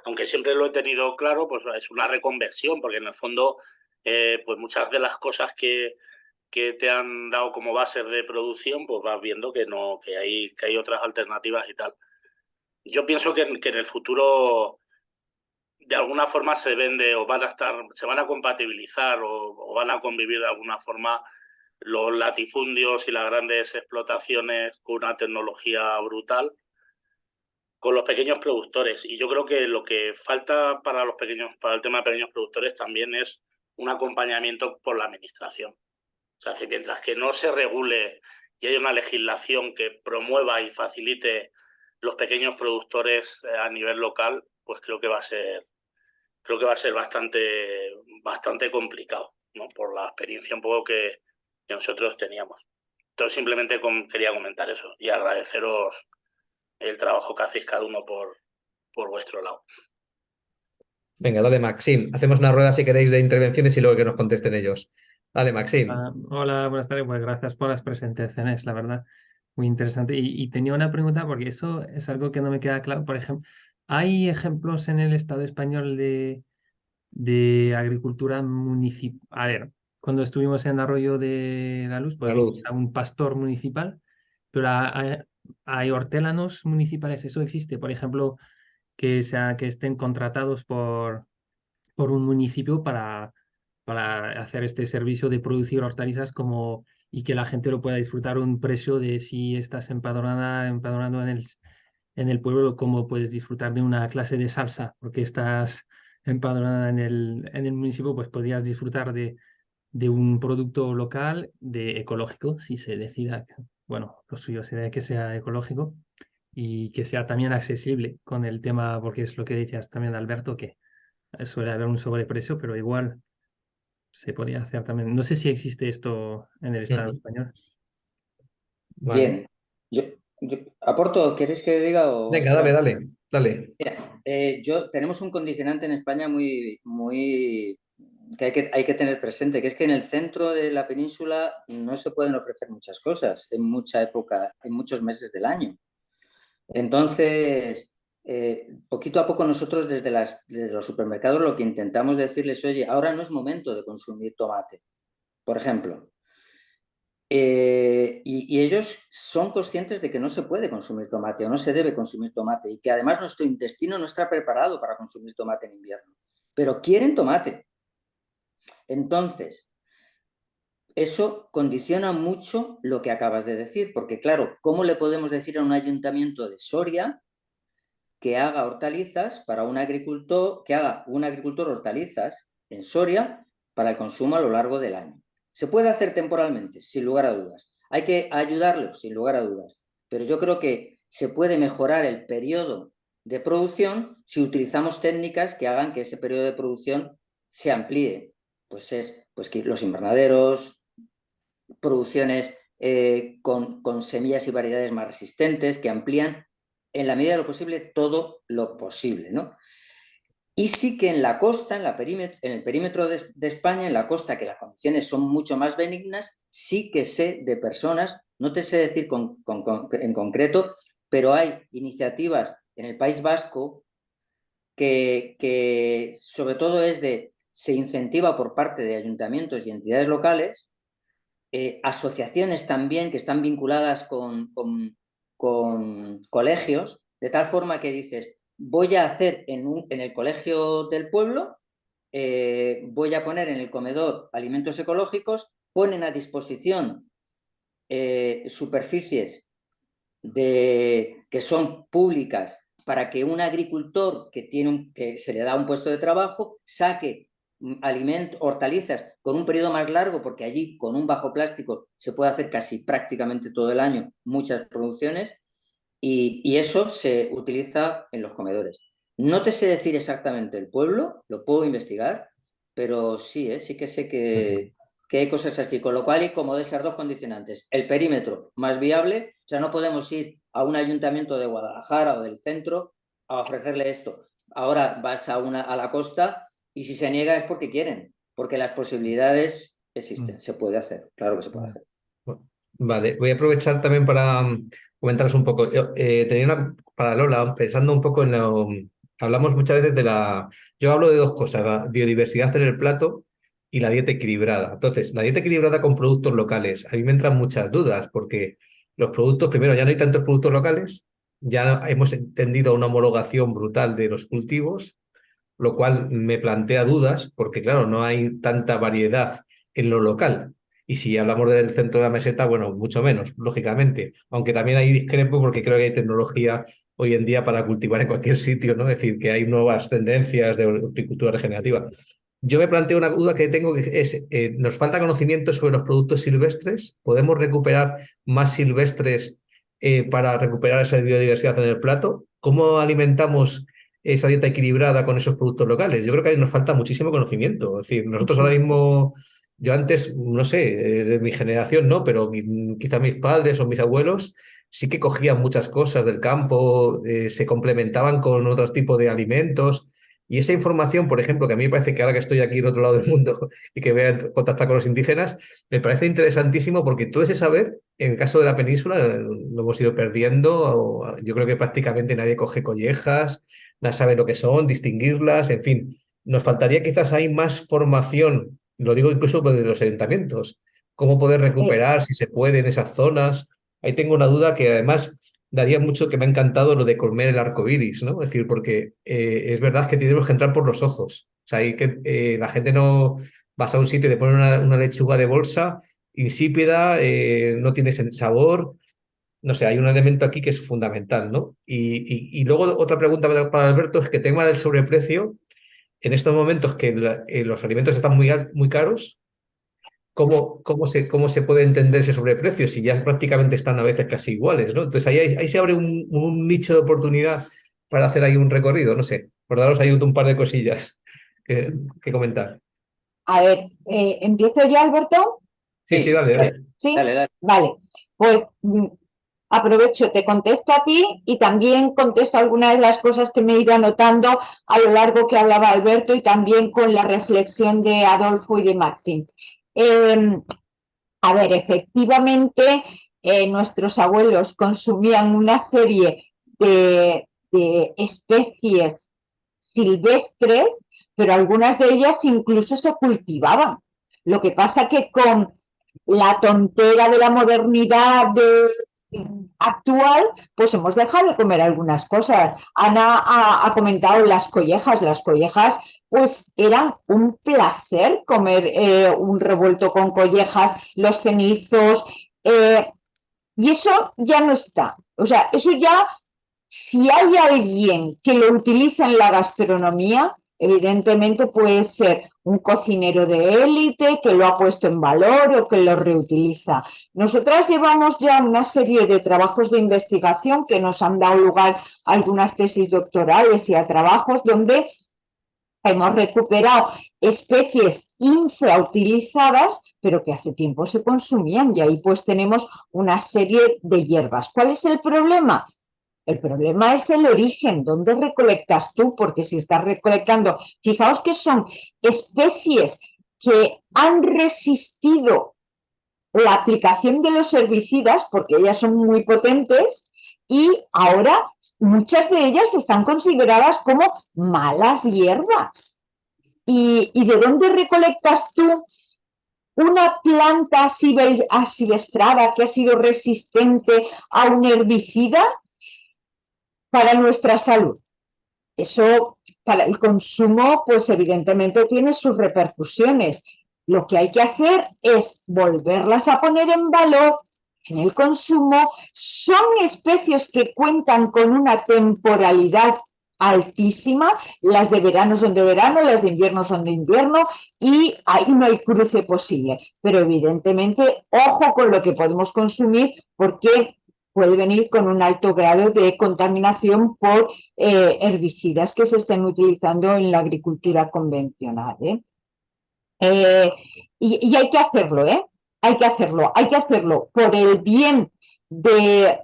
aunque siempre lo he tenido claro, pues es una reconversión, porque en el fondo, pues muchas de las cosas que te han dado como bases de producción, pues vas viendo que no, que hay otras alternativas y tal. Yo pienso que en el futuro de alguna forma se vende o se van a compatibilizar o van a convivir de alguna forma los latifundios y las grandes explotaciones con una tecnología brutal con los pequeños productores. Y yo creo que lo que falta para el tema de pequeños productores también es un acompañamiento por la administración. O sea, mientras que no se regule y haya una legislación que promueva y facilite los pequeños productores a nivel local, pues creo que va a ser bastante complicado, ¿no? Por la experiencia un poco que nosotros teníamos. Entonces simplemente quería comentar eso y agradeceros el trabajo que hacéis cada uno por vuestro lado. Venga, dale, Maxim. Hacemos una rueda si queréis de intervenciones y luego que nos contesten ellos. Dale, Maxim. Hola, buenas tardes. Pues gracias por las presentaciones, la verdad, muy interesante. Y tenía una pregunta porque eso es algo que no me queda claro. Por ejemplo, ¿Hay ejemplos en el Estado español de agricultura municipal? A ver, cuando estuvimos en Arroyo de la Luz, pues vimos Salud. a un pastor municipal, pero hay hortelanos municipales, ¿eso existe? Por ejemplo, que estén contratados por un municipio para hacer este servicio de producir hortalizas y que la gente lo pueda disfrutar a un precio de si estás empadronado en el pueblo, como puedes disfrutar de una clase de salsa, porque estás empadronada en el municipio, pues podrías disfrutar de un producto local, de ecológico, si se decida, bueno, lo suyo sería que sea ecológico y que sea también accesible con el tema, porque es lo que decías también, Alberto, que suele haber un sobreprecio, pero igual se podría hacer también. No sé si existe esto en el Estado Ujú. español. Vale. Bien, yo, aporto, ¿queréis que diga o Venga, dale, esperamos? dale, dale. Mira, tenemos un condicionante en España muy que hay que tener presente, que es que en el centro de la península no se pueden ofrecer muchas cosas en mucha época, en muchos meses del año. Entonces, poquito a poco nosotros desde los supermercados lo que intentamos decirles, oye, ahora no es momento de consumir tomate, por ejemplo. Y ellos son conscientes de que no se puede consumir tomate o no se debe consumir tomate y que además nuestro intestino no está preparado para consumir tomate en invierno, pero quieren tomate. Entonces, eso condiciona mucho lo que acabas de decir, porque claro, ¿cómo le podemos decir a un ayuntamiento de Soria que haga hortalizas para un agricultor, que haga un agricultor hortalizas en Soria para el consumo a lo largo del año? Se puede hacer temporalmente, sin lugar a dudas. Hay que ayudarlo, sin lugar a dudas. Pero yo creo que se puede mejorar el periodo de producción si utilizamos técnicas que hagan que ese periodo de producción se amplíe. Pues que los invernaderos, producciones con semillas y variedades más resistentes, que amplían en la medida de lo posible todo lo posible, ¿no? Y sí que en la costa, en el perímetro de España, en la costa, que las condiciones son mucho más benignas, sí que sé de personas, no te sé decir en concreto, pero hay iniciativas en el País Vasco que sobre todo se incentiva por parte de ayuntamientos y entidades locales, asociaciones también que están vinculadas con colegios, de tal forma que dices, voy a hacer en el colegio del pueblo, voy a poner en el comedor alimentos ecológicos, ponen a disposición superficies que son públicas para que un agricultor que se le da un puesto de trabajo saque hortalizas con un periodo más largo, porque allí con un bajo plástico se puede hacer casi prácticamente todo el año muchas producciones, y eso se utiliza en los comedores. No te sé decir exactamente el pueblo, lo puedo investigar, pero sí, sí que sé que hay cosas así, con lo cual, y como de esas dos condicionantes, el perímetro más viable, o sea, no podemos ir a un ayuntamiento de Guadalajara o del centro a ofrecerle esto. Ahora vas a la costa y si se niega es porque quieren, porque las posibilidades existen, se puede hacer, claro que se puede hacer. Vale, voy a aprovechar también para comentaros un poco. Tenía una para Lola, pensando un poco en lo. Hablamos muchas veces de la. Yo hablo de dos cosas, la biodiversidad en el plato y la dieta equilibrada. Entonces, la dieta equilibrada con productos locales. A mí me entran muchas dudas, porque los productos, primero, ya no hay tantos productos locales, ya hemos entendido una homologación brutal de los cultivos, lo cual me plantea dudas, porque claro, no hay tanta variedad en lo local. Y si hablamos del centro de la meseta, bueno, mucho menos, lógicamente. Aunque también hay discrepo porque creo que hay tecnología hoy en día para cultivar en cualquier sitio, ¿no? Es decir, que hay nuevas tendencias de horticultura regenerativa. Yo me planteo una duda que tengo, que es, ¿nos falta conocimiento sobre los productos silvestres? ¿Podemos recuperar más silvestres para recuperar esa biodiversidad en el plato? ¿Cómo alimentamos esa dieta equilibrada con esos productos locales? Yo creo que ahí nos falta muchísimo conocimiento. Es decir, nosotros ahora mismo, yo antes, no sé, de mi generación no, pero quizá mis padres o mis abuelos sí que cogían muchas cosas del campo, se complementaban con otros tipos de alimentos. Y esa información, por ejemplo, que a mí me parece que ahora que estoy aquí en otro lado del mundo y que voy a contactar con los indígenas, me parece interesantísimo porque todo ese saber, en el caso de la península, lo hemos ido perdiendo. Yo creo que prácticamente nadie coge collejas, saben lo que son, distinguirlas, en fin. Nos faltaría quizás ahí más formación, lo digo incluso de los ayuntamientos, cómo poder Eh, recuperar, si se puede, en esas zonas. Ahí tengo una duda que además daría mucho, que me ha encantado lo de comer el arco iris, ¿no? Es decir, porque es verdad que tenemos que entrar por los ojos. O sea, hay que, la gente no vas a un sitio y te ponen una lechuga de bolsa insípida, no tiene sabor. No sé, hay un elemento aquí que es fundamental, ¿no? Y luego otra pregunta para Alberto es que tema del sobreprecio. En estos momentos que los alimentos están muy caros, ¿cómo se puede entender ese sobreprecio si ya prácticamente están a veces casi iguales, ¿no? Entonces ahí se abre un nicho de oportunidad para hacer ahí un recorrido, no sé, por daros ahí un par de cosillas que comentar. a ver, ¿empiezo yo, Alberto? Sí, sí, Sí, dale, dale. ¿Sí? dale, dale. Vale, pues aprovecho, te contesto a ti y también contesto algunas de las cosas que me he ido anotando a lo largo que hablaba Alberto y también con la reflexión de Adolfo y de Maxim. A ver, efectivamente, nuestros abuelos consumían una serie de especies silvestres, pero algunas de ellas incluso se cultivaban. Lo que pasa que con la tontera de la modernidad actual, pues hemos dejado de comer algunas cosas. Ana ha comentado las collejas pues eran un placer comer un revuelto con collejas, los cenizos, y eso ya no está. O sea, eso ya, si hay alguien que lo utiliza en la gastronomía, evidentemente puede ser un cocinero de élite que lo ha puesto en valor o que lo reutiliza. Nosotras llevamos ya una serie de trabajos de investigación que nos han dado lugar a algunas tesis doctorales y a trabajos donde hemos recuperado especies infrautilizadas, pero que hace tiempo se consumían, y ahí pues tenemos una serie de hierbas. ¿Cuál es el problema? El problema es el origen, ¿dónde recolectas tú? Porque si estás recolectando, fijaos que son especies que han resistido la aplicación de los herbicidas, porque ellas son muy potentes, y ahora muchas de ellas están consideradas como malas hierbas. ¿Y de dónde recolectas tú una planta asilvestrada que ha sido resistente a un herbicida para nuestra salud? Eso, para el consumo, pues evidentemente tiene sus repercusiones. Lo que hay que hacer es volverlas a poner en valor en el consumo. Son especies que cuentan con una temporalidad altísima. Las de verano son de verano, las de invierno son de invierno, y ahí no hay cruce posible. Pero evidentemente, ojo con lo que podemos consumir, porque puede venir con un alto grado de contaminación por herbicidas que se estén utilizando en la agricultura convencional. Y hay que hacerlo, hay que hacerlo por el bien de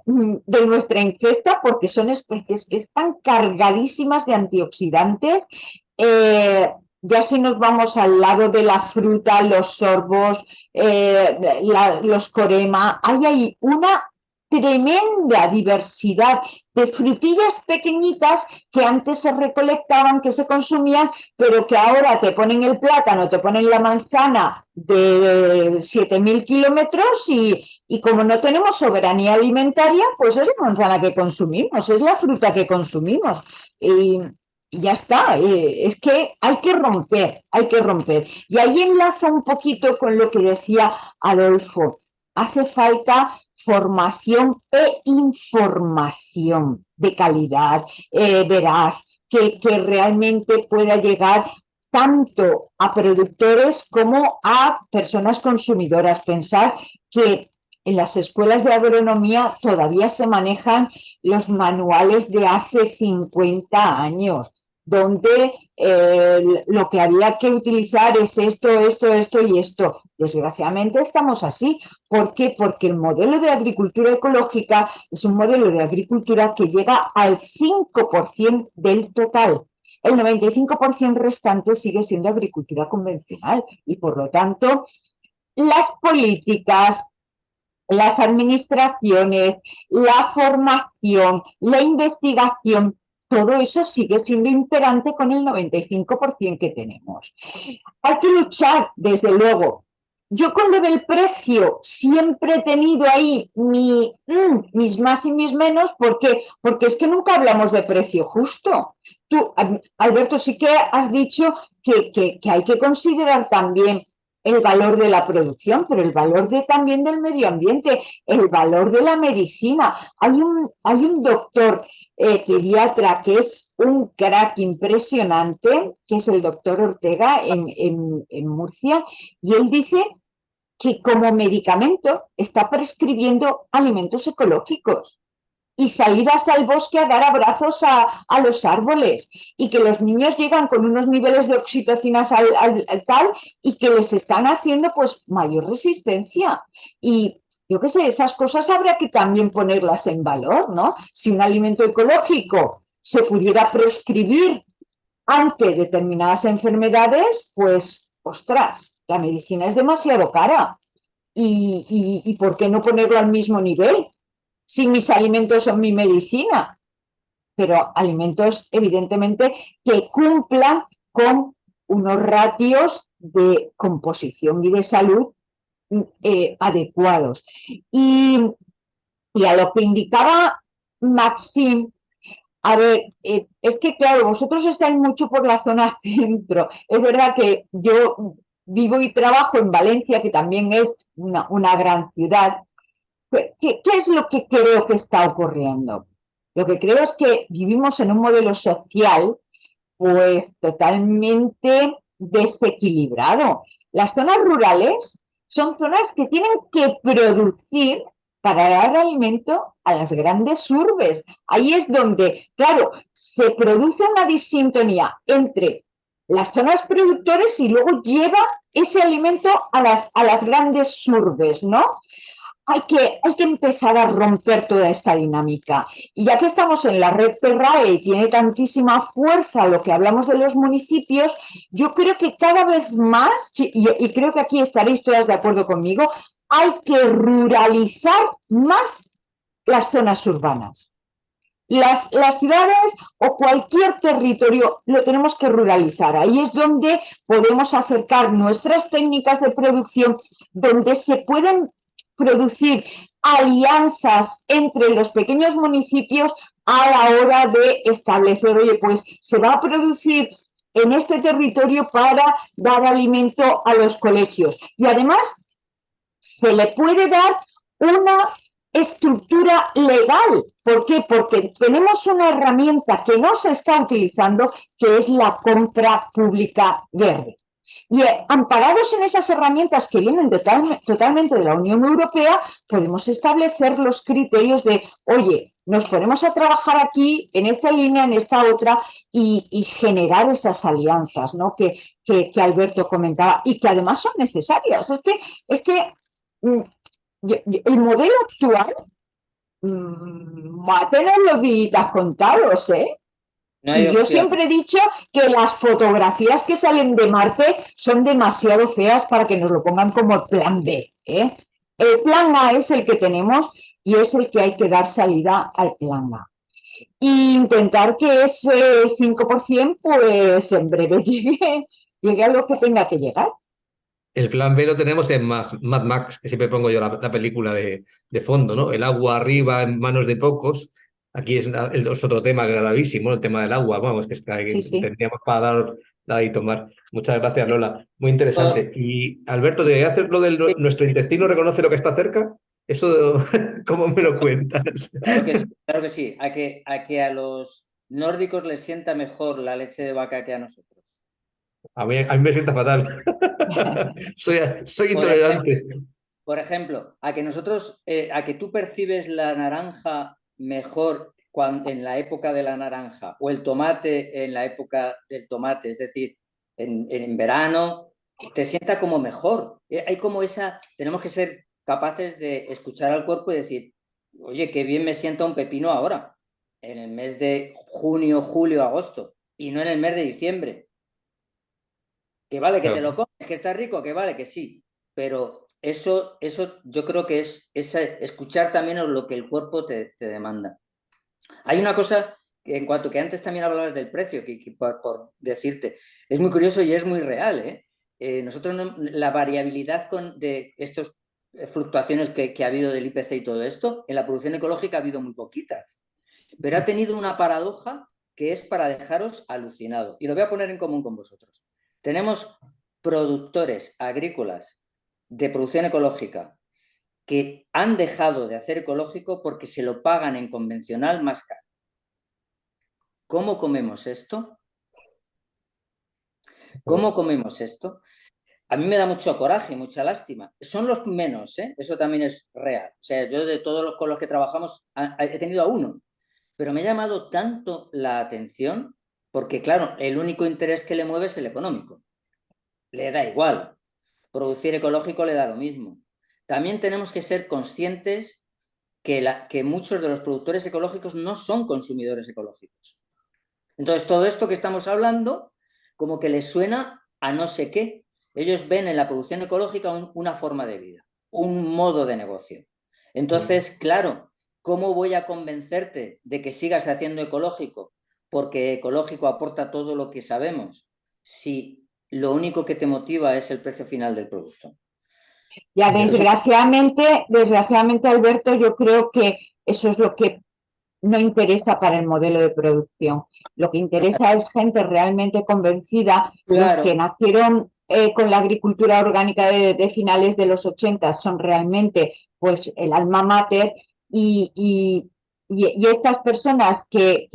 nuestra ingesta, porque son especies que están cargadísimas de antioxidantes. Ya si nos vamos al lado de la fruta, los sorbos, los corema, hay ahí una tremenda diversidad de frutillas pequeñitas que antes se recolectaban, que se consumían, pero que ahora te ponen el plátano, te ponen la manzana de 7.000 kilómetros y como no tenemos soberanía alimentaria, pues es la manzana que consumimos, es la fruta que consumimos. Y ya está, es que hay que romper, hay que romper. Y ahí enlaza un poquito con lo que decía Adolfo. Hace falta formación e información de calidad, veraz, que realmente pueda llegar tanto a productores como a personas consumidoras. Pensar que en las escuelas de agronomía todavía se manejan los manuales de hace 50 años, donde lo que había que utilizar es esto y esto. Desgraciadamente estamos así. ¿Por qué? Porque el modelo de agricultura ecológica es un modelo de agricultura que llega al 5% del total. El 95% restante sigue siendo agricultura convencional y, por lo tanto, las políticas, las administraciones, la formación, la investigación, todo eso sigue siendo imperante con el 95% que tenemos. Hay que luchar, desde luego. Yo con lo del precio siempre he tenido ahí mis más y mis menos, porque es que nunca hablamos de precio justo. Tú, Alberto, sí que has dicho que hay que considerar también el valor de la producción, pero el valor también del medio ambiente, el valor de la medicina. Hay un doctor pediatra que es un crack impresionante, que es el doctor Ortega en Murcia, y él dice que como medicamento está prescribiendo alimentos ecológicos y salidas al bosque a dar abrazos a los árboles, y que los niños llegan con unos niveles de oxitocinas al tal, y que les están haciendo pues mayor resistencia. Y yo qué sé, esas cosas habría que también ponerlas en valor, ¿no? Si un alimento ecológico se pudiera prescribir ante determinadas enfermedades, pues, ostras, la medicina es demasiado cara. ¿Y por qué no ponerlo al mismo nivel? Si mis alimentos son mi medicina, pero alimentos evidentemente que cumplan con unos ratios de composición y de salud adecuados. Y a lo que indicaba Maxim, a ver, es que claro, vosotros estáis mucho por la zona centro. Es verdad que yo vivo y trabajo en Valencia, que también es una gran ciudad. ¿Qué es lo que creo que está ocurriendo? Lo que creo es que vivimos en un modelo social pues totalmente desequilibrado. Las zonas rurales son zonas que tienen que producir para dar alimento a las grandes urbes. Ahí es donde, claro, se produce una disintonía entre las zonas productores y luego lleva ese alimento a las grandes urbes, ¿no? Hay que empezar a romper toda esta dinámica. Y ya que estamos en la red Terrae y tiene tantísima fuerza lo que hablamos de los municipios, yo creo que cada vez más, y creo que aquí estaréis todas de acuerdo conmigo, hay que ruralizar más las zonas urbanas. Las ciudades o cualquier territorio lo tenemos que ruralizar. Ahí es donde podemos acercar nuestras técnicas de producción, donde se pueden producir alianzas entre los pequeños municipios a la hora de establecer, oye, pues se va a producir en este territorio para dar alimento a los colegios. Y además se le puede dar una estructura legal. ¿Por qué? Porque tenemos una herramienta que no se está utilizando, que es la compra pública verde. Y amparados en esas herramientas que vienen totalmente de la Unión Europea, podemos establecer los criterios de, oye, nos ponemos a trabajar aquí, en esta línea, en esta otra, y generar esas alianzas, ¿no? que Alberto comentaba, y que además son necesarias. Es que el modelo actual va a tener los días contados, ¿eh? No hay Y yo opción. siempre he dicho que las fotografías que salen de Marte son demasiado feas para que nos lo pongan como el plan B, ¿eh? El plan A es el que tenemos y es el que hay que dar salida al plan A. Y intentar que ese 5% pues en breve llegue a lo que tenga que llegar. El plan B lo tenemos en Mad Max, que siempre pongo yo la película de fondo, ¿no? El agua arriba en manos de pocos. Aquí es otro tema gravísimo, el tema del agua. Vamos, que Sí, sí. tendríamos para dar y tomar. Muchas gracias, Lola. Muy interesante. Y Alberto, ¿de hacer lo de nuestro intestino reconoce lo que está cerca? ¿Eso cómo me lo cuentas? Claro que sí. A que a los nórdicos les sienta mejor la leche de vaca que a nosotros. A mí me sienta fatal. Soy intolerante. Por ejemplo, a que tú percibes la naranja mejor en la época de la naranja o el tomate en la época del tomate, es decir, en verano, te sienta como mejor. Hay como tenemos que ser capaces de escuchar al cuerpo y decir, oye, qué bien me sienta un pepino ahora, en el mes de junio, julio, agosto, y no en el mes de diciembre. Que vale que te lo comes, que está rico, que vale que sí, pero eso yo creo que es escuchar también lo que el cuerpo te demanda. Hay una cosa en cuanto que antes también hablabas del precio, que por decirte, es muy curioso y es muy real, ¿eh? Nosotros la variabilidad de estas fluctuaciones que ha habido del IPC y todo esto, en la producción ecológica ha habido muy poquitas, pero ha tenido una paradoja que es para dejaros alucinado. Y lo voy a poner en común con vosotros. Tenemos productores agrícolas de producción ecológica que han dejado de hacer ecológico porque se lo pagan en convencional más caro. ¿Cómo comemos esto? ¿Cómo comemos esto? A mí me da mucho coraje y mucha lástima. Son los menos, ¿eh? Eso también es real. O sea, yo de todos los con los que trabajamos he tenido a uno, pero me ha llamado tanto la atención porque, claro, el único interés que le mueve es el económico. Le da igual. Producir ecológico le da lo mismo. También tenemos que ser conscientes que muchos de los productores ecológicos no son consumidores ecológicos. Entonces, todo esto que estamos hablando, como que les suena a no sé qué. Ellos ven en la producción ecológica una forma de vida, un modo de negocio. Entonces, claro, ¿cómo voy a convencerte de que sigas haciendo ecológico? Porque ecológico aporta todo lo que sabemos, si lo único que te motiva es el precio final del producto. Ya, desgraciadamente, Alberto, yo creo que eso es lo que no interesa para el modelo de producción. Lo que interesa es gente realmente convencida. Los que nacieron con la agricultura orgánica de finales de los 80 son realmente pues el alma mater y estas personas que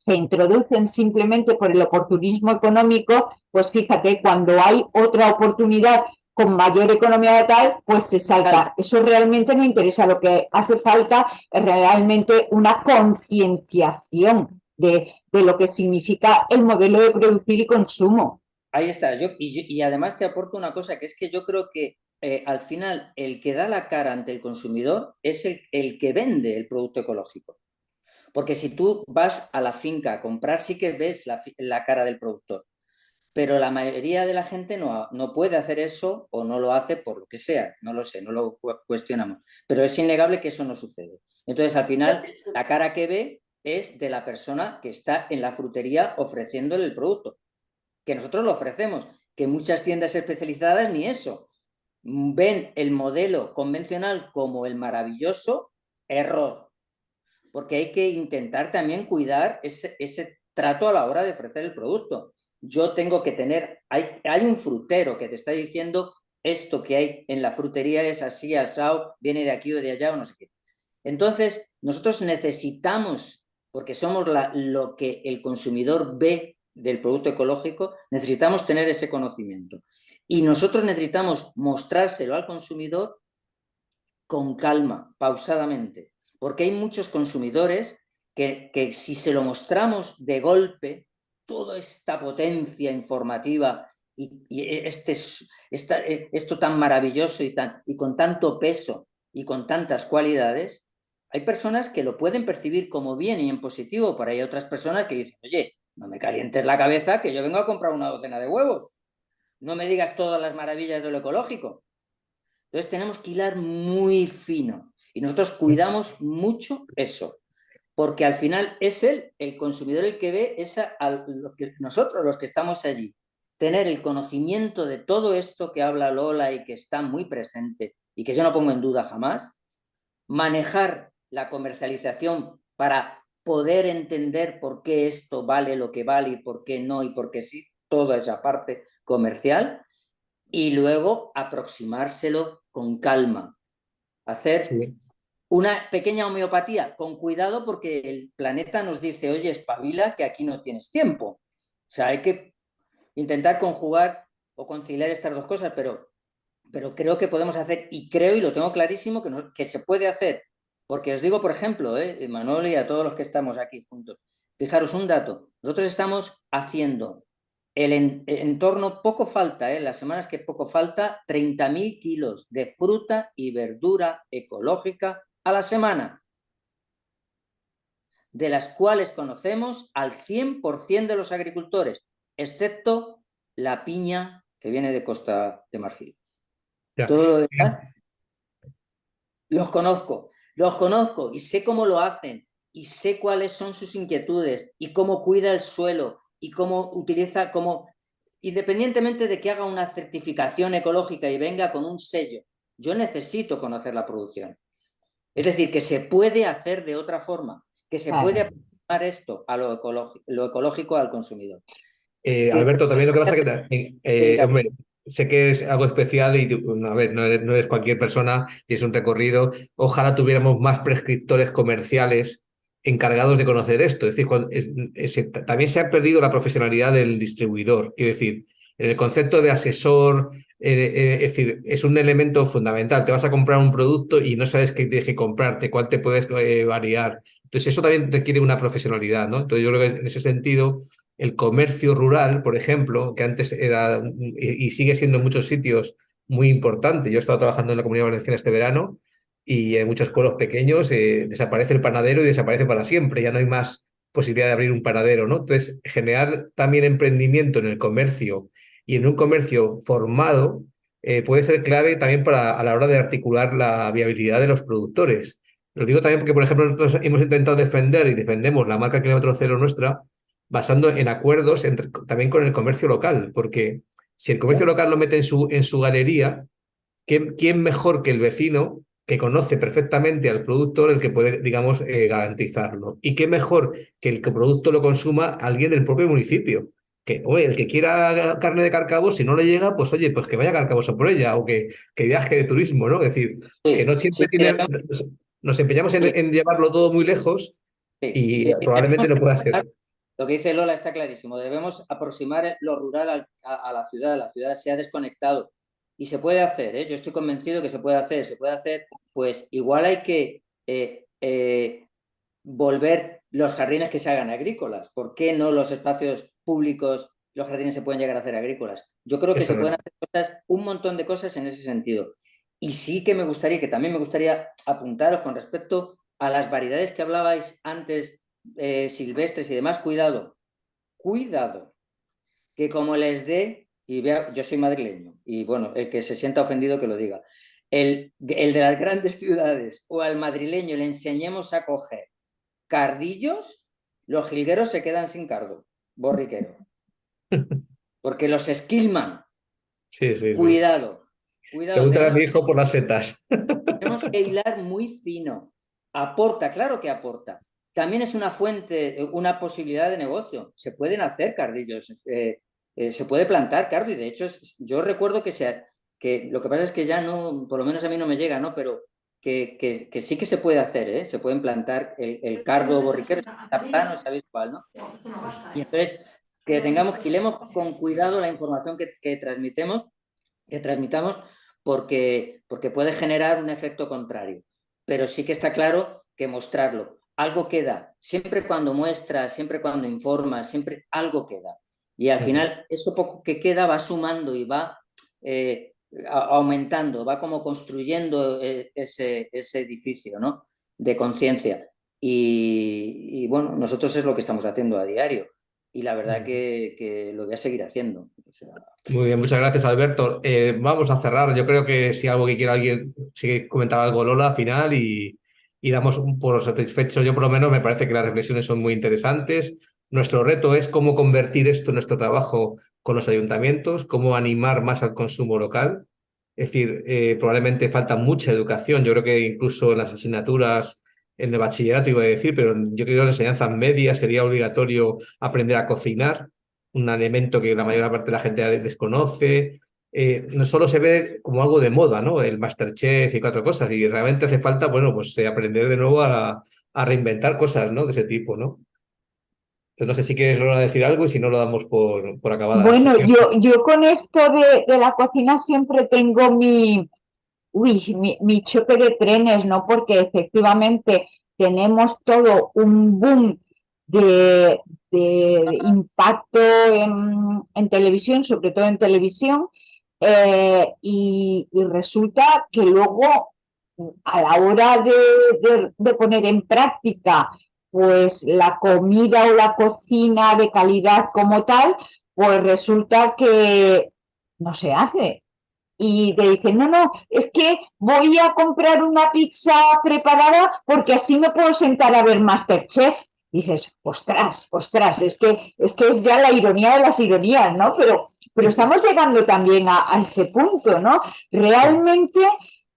se introducen simplemente por el oportunismo económico, pues fíjate, cuando hay otra oportunidad con mayor economía de tal, pues te salta. Eso realmente no interesa. Lo que hace falta es realmente una concienciación de lo que significa el modelo de producir y consumo. Ahí está. Y además te aporto una cosa, que es que yo creo que al final el que da la cara ante el consumidor es el que vende el producto ecológico. Porque si tú vas a la finca a comprar, sí que ves la cara del productor. Pero la mayoría de la gente no puede hacer eso o no lo hace por lo que sea. No lo sé, no lo cuestionamos. Pero es innegable que eso no sucede. Entonces, al final, la cara que ve es de la persona que está en la frutería ofreciéndole el producto. Que nosotros lo ofrecemos. Que muchas tiendas especializadas ni eso. Ven el modelo convencional como el maravilloso. Error. Porque hay que intentar también cuidar ese trato a la hora de ofrecer el producto. Yo tengo que tener, hay un frutero que te está diciendo esto que hay en la frutería es así, asado, viene de aquí o de allá o no sé qué. Entonces, nosotros necesitamos, porque somos lo que el consumidor ve del producto ecológico, necesitamos tener ese conocimiento. Y nosotros necesitamos mostrárselo al consumidor con calma, pausadamente. Porque hay muchos consumidores que si se lo mostramos de golpe, toda esta potencia informativa y esto tan maravilloso y con tanto peso y con tantas cualidades, hay personas que lo pueden percibir como bien y en positivo, pero hay otras personas que dicen, oye, no me calientes la cabeza que yo vengo a comprar una docena de huevos. No me digas todas las maravillas de lo ecológico. Entonces tenemos que hilar muy fino y nosotros cuidamos mucho eso, porque al final es el consumidor el que ve nosotros los que estamos allí. Tener el conocimiento de todo esto que habla Lola y que está muy presente y que yo no pongo en duda jamás, manejar la comercialización para poder entender por qué esto vale lo que vale y por qué no y por qué sí, toda esa parte comercial, y luego aproximárselo con calma. Hacer una pequeña homeopatía con cuidado porque el planeta nos dice, oye, espabila que aquí no tienes tiempo. O sea, hay que intentar conjugar o conciliar estas dos cosas, pero creo que podemos hacer, y creo, y lo tengo clarísimo, que se puede hacer. Porque os digo, por ejemplo, Manuel y a todos los que estamos aquí juntos, fijaros un dato, nosotros estamos haciendo el entorno, poco falta, las semanas que poco falta, 30.000 kilos de fruta y verdura ecológica a la semana, de las cuales conocemos al 100% de los agricultores, excepto la piña que viene de Costa de Marfil. Ya. Todo lo demás los conozco y sé cómo lo hacen y sé cuáles son sus inquietudes y cómo cuida el suelo y cómo utiliza, independientemente de que haga una certificación ecológica y venga con un sello, yo necesito conocer la producción. Es decir, que se puede hacer de otra forma, que se puede aplicar esto a lo ecológico al consumidor. Alberto, también lo que pasa que, hombre, sé que es algo especial y a ver, no eres cualquier persona, tienes un recorrido. Ojalá tuviéramos más prescriptores comerciales encargados de conocer esto. Es decir, también se ha perdido la profesionalidad del distribuidor. Quiero decir, en el concepto de asesor, es decir, es un elemento fundamental. Te vas a comprar un producto y no sabes qué tienes que comprarte, cuál te puedes variar. Entonces, eso también requiere una profesionalidad, ¿no? Entonces, yo creo que en ese sentido el comercio rural, por ejemplo, que antes era y sigue siendo en muchos sitios muy importante. Yo he estado trabajando en la Comunidad Valenciana este verano y en muchos pueblos pequeños desaparece el panadero y desaparece para siempre. Ya no hay más posibilidad de abrir un panadero, ¿no? Entonces, generar también emprendimiento en el comercio y en un comercio formado puede ser clave también a la hora de articular la viabilidad de los productores. Lo digo también porque, por ejemplo, nosotros hemos intentado defender y defendemos la marca Kilómetro Cero nuestra, basando en acuerdos también con el comercio local, porque si el comercio local lo mete en su galería, ¿quién mejor que el vecino que conoce perfectamente al productor el que puede, digamos, garantizarlo? ¿Y qué mejor que el producto lo consuma alguien del propio municipio? Que, oye, el que quiera carne de Carcabos, si no le llega, pues oye, pues que vaya a Carcabos a por ella o que viaje de turismo, ¿no? Es decir, que no siempre tiene... Nos empeñamos en llevarlo todo muy lejos y probablemente no pueda ser. Lo que dice Lola está clarísimo. Debemos aproximar lo rural a la ciudad. La ciudad se ha desconectado y se puede hacer, ¿eh? Yo estoy convencido que se puede hacer. Se puede hacer, pues igual hay que volver los jardines que se hagan agrícolas. ¿Por qué no los espacios públicos, los jardines se pueden llegar a hacer agrícolas? Yo creo que se pueden hacer cosas, un montón de cosas en ese sentido. Y sí que también me gustaría apuntaros con respecto a las variedades que hablabais antes, silvestres y demás. Cuidado, que como les dé, y vea, yo soy madrileño, y bueno, el que se sienta ofendido que lo diga, el de las grandes ciudades o al madrileño le enseñemos a coger cardillos, los jilgueros se quedan sin cardo, borriquero. Porque los esquilman. Sí, sí, sí. Cuidado. Pregúntale a mi hijo por las setas. Tenemos que hilar muy fino. Aporta, claro que aporta. También es una fuente, una posibilidad de negocio. Se pueden hacer cardillos, se puede plantar cardo y de hecho yo recuerdo que lo que pasa es que ya no, por lo menos a mí no me llega, ¿no? Pero que sí que se puede hacer, ¿eh? Se pueden plantar el cardo borriquero, está plano, ¿sabéis cuál, no? Y entonces que hilemos con cuidado la información que transmitamos, porque puede generar un efecto contrario. Pero sí que está claro que mostrarlo. Algo queda. Siempre cuando muestras, siempre cuando informas, siempre algo queda. Y al final eso poco que queda va sumando y va aumentando, va como construyendo ese edificio, ¿no? De conciencia. Y bueno, nosotros es lo que estamos haciendo a diario. Y la verdad que lo voy a seguir haciendo. O sea, muy bien, muchas gracias, Alberto. Vamos a cerrar. Yo creo que si algo que quiera alguien, si comentar algo Lola al final y damos por satisfecho. Yo por lo menos me parece que las reflexiones son muy interesantes. Nuestro reto es cómo convertir esto en nuestro trabajo con los ayuntamientos, cómo animar más al consumo local. Es decir, probablemente falta mucha educación. Yo creo que incluso en las asignaturas, en el bachillerato iba a decir, pero yo creo que en las enseñanzas medias sería obligatorio aprender a cocinar, un elemento que la mayor parte de la gente desconoce. No solo se ve como algo de moda, ¿no? El MasterChef y cuatro cosas, y realmente hace falta, bueno, pues aprender de nuevo a reinventar cosas, ¿no? De ese tipo, ¿no? Entonces, no sé si quieres, Lola, decir algo y si no lo damos por acabada la Bueno, sesión. yo con esto de la cocina siempre tengo mi choque de trenes, ¿no? Porque efectivamente tenemos todo un boom de impacto en televisión, sobre todo en televisión, y resulta que luego a la hora de poner en práctica pues la comida o la cocina de calidad como tal, pues resulta que no se hace. y te dicen, no, es que voy a comprar una pizza preparada porque así me puedo sentar a ver MasterChef. Y dices, ostras, es que es ya la ironía de las ironías, ¿no? Pero estamos llegando también a ese punto, ¿no? Realmente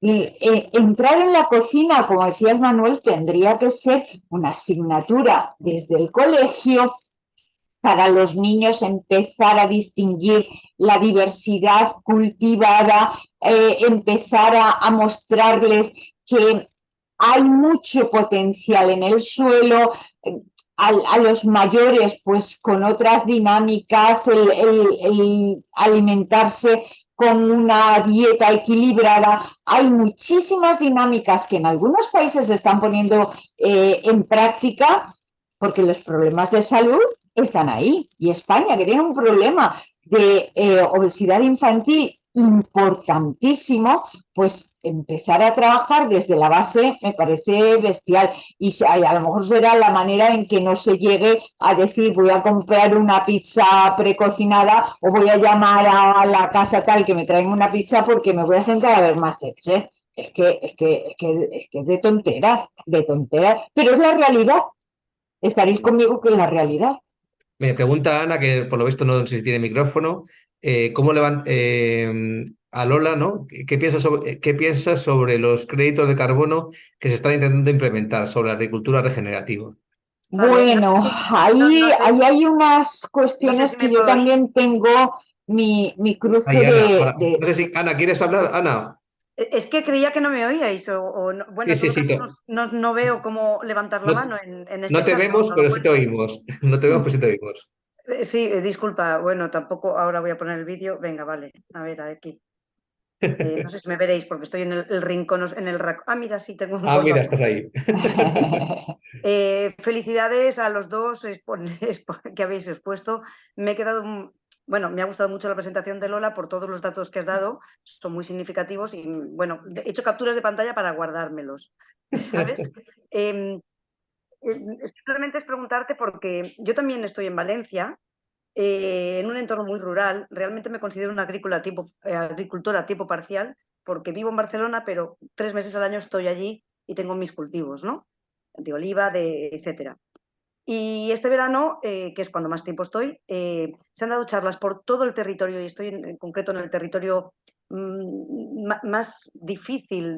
entrar en la cocina, como decías Manuel, tendría que ser una asignatura desde el colegio para los niños, empezar a distinguir la diversidad cultivada, empezar a mostrarles que hay mucho potencial en el suelo, a los mayores pues con otras dinámicas, el alimentarse con una dieta equilibrada. Hay muchísimas dinámicas que en algunos países se están poniendo en práctica, porque los problemas de salud están ahí. Y España, que tiene un problema de obesidad infantil importantísimo, pues empezar a trabajar desde la base me parece bestial. Y a lo mejor será la manera en que no se llegue a decir voy a comprar una pizza precocinada o voy a llamar a la casa tal que me traigan una pizza porque me voy a sentar a ver MasterChef. Es que es de tonteras, pero es la realidad. Estaréis conmigo que es la realidad. Me pregunta Ana, que por lo visto no sé si tiene micrófono, a Lola, ¿no? ¿Qué piensas sobre los créditos de carbono que se están intentando implementar sobre la agricultura regenerativa? Vale, no Bueno, sé si, ahí no sé, hay unas cuestiones si que me yo oís. también tengo mi cruce Ay, Ana, de... no sé si Ana, ¿quieres hablar? Ana. Es que creía que no me oíais, bueno, Sí, en todo sí. caso no veo cómo levantar la mano en No este te chat, vemos, no lo pero sí te encuentro. oímos. No te vemos, pero sí te oímos. Sí, disculpa, bueno, tampoco ahora voy a poner el vídeo. Venga, vale, a ver, aquí. No sé si me veréis porque estoy en el rincón, en el rack. Ah, mira, sí, tengo un Ah, mira, botón. estás ahí. Felicidades a los dos que habéis expuesto. Me he quedado, bueno, me ha gustado mucho la presentación de Lola por todos los datos que has dado, son muy significativos y, bueno, he hecho capturas de pantalla para guardármelos, ¿sabes? Simplemente es preguntarte porque yo también estoy en Valencia, en un entorno muy rural. Realmente me considero una agricultora a tiempo parcial porque vivo en Barcelona, pero 3 meses al año estoy allí y tengo mis cultivos, ¿no? De oliva, etcétera. Y este verano, que es cuando más tiempo estoy, se han dado charlas por todo el territorio, y estoy en concreto en el territorio más difícil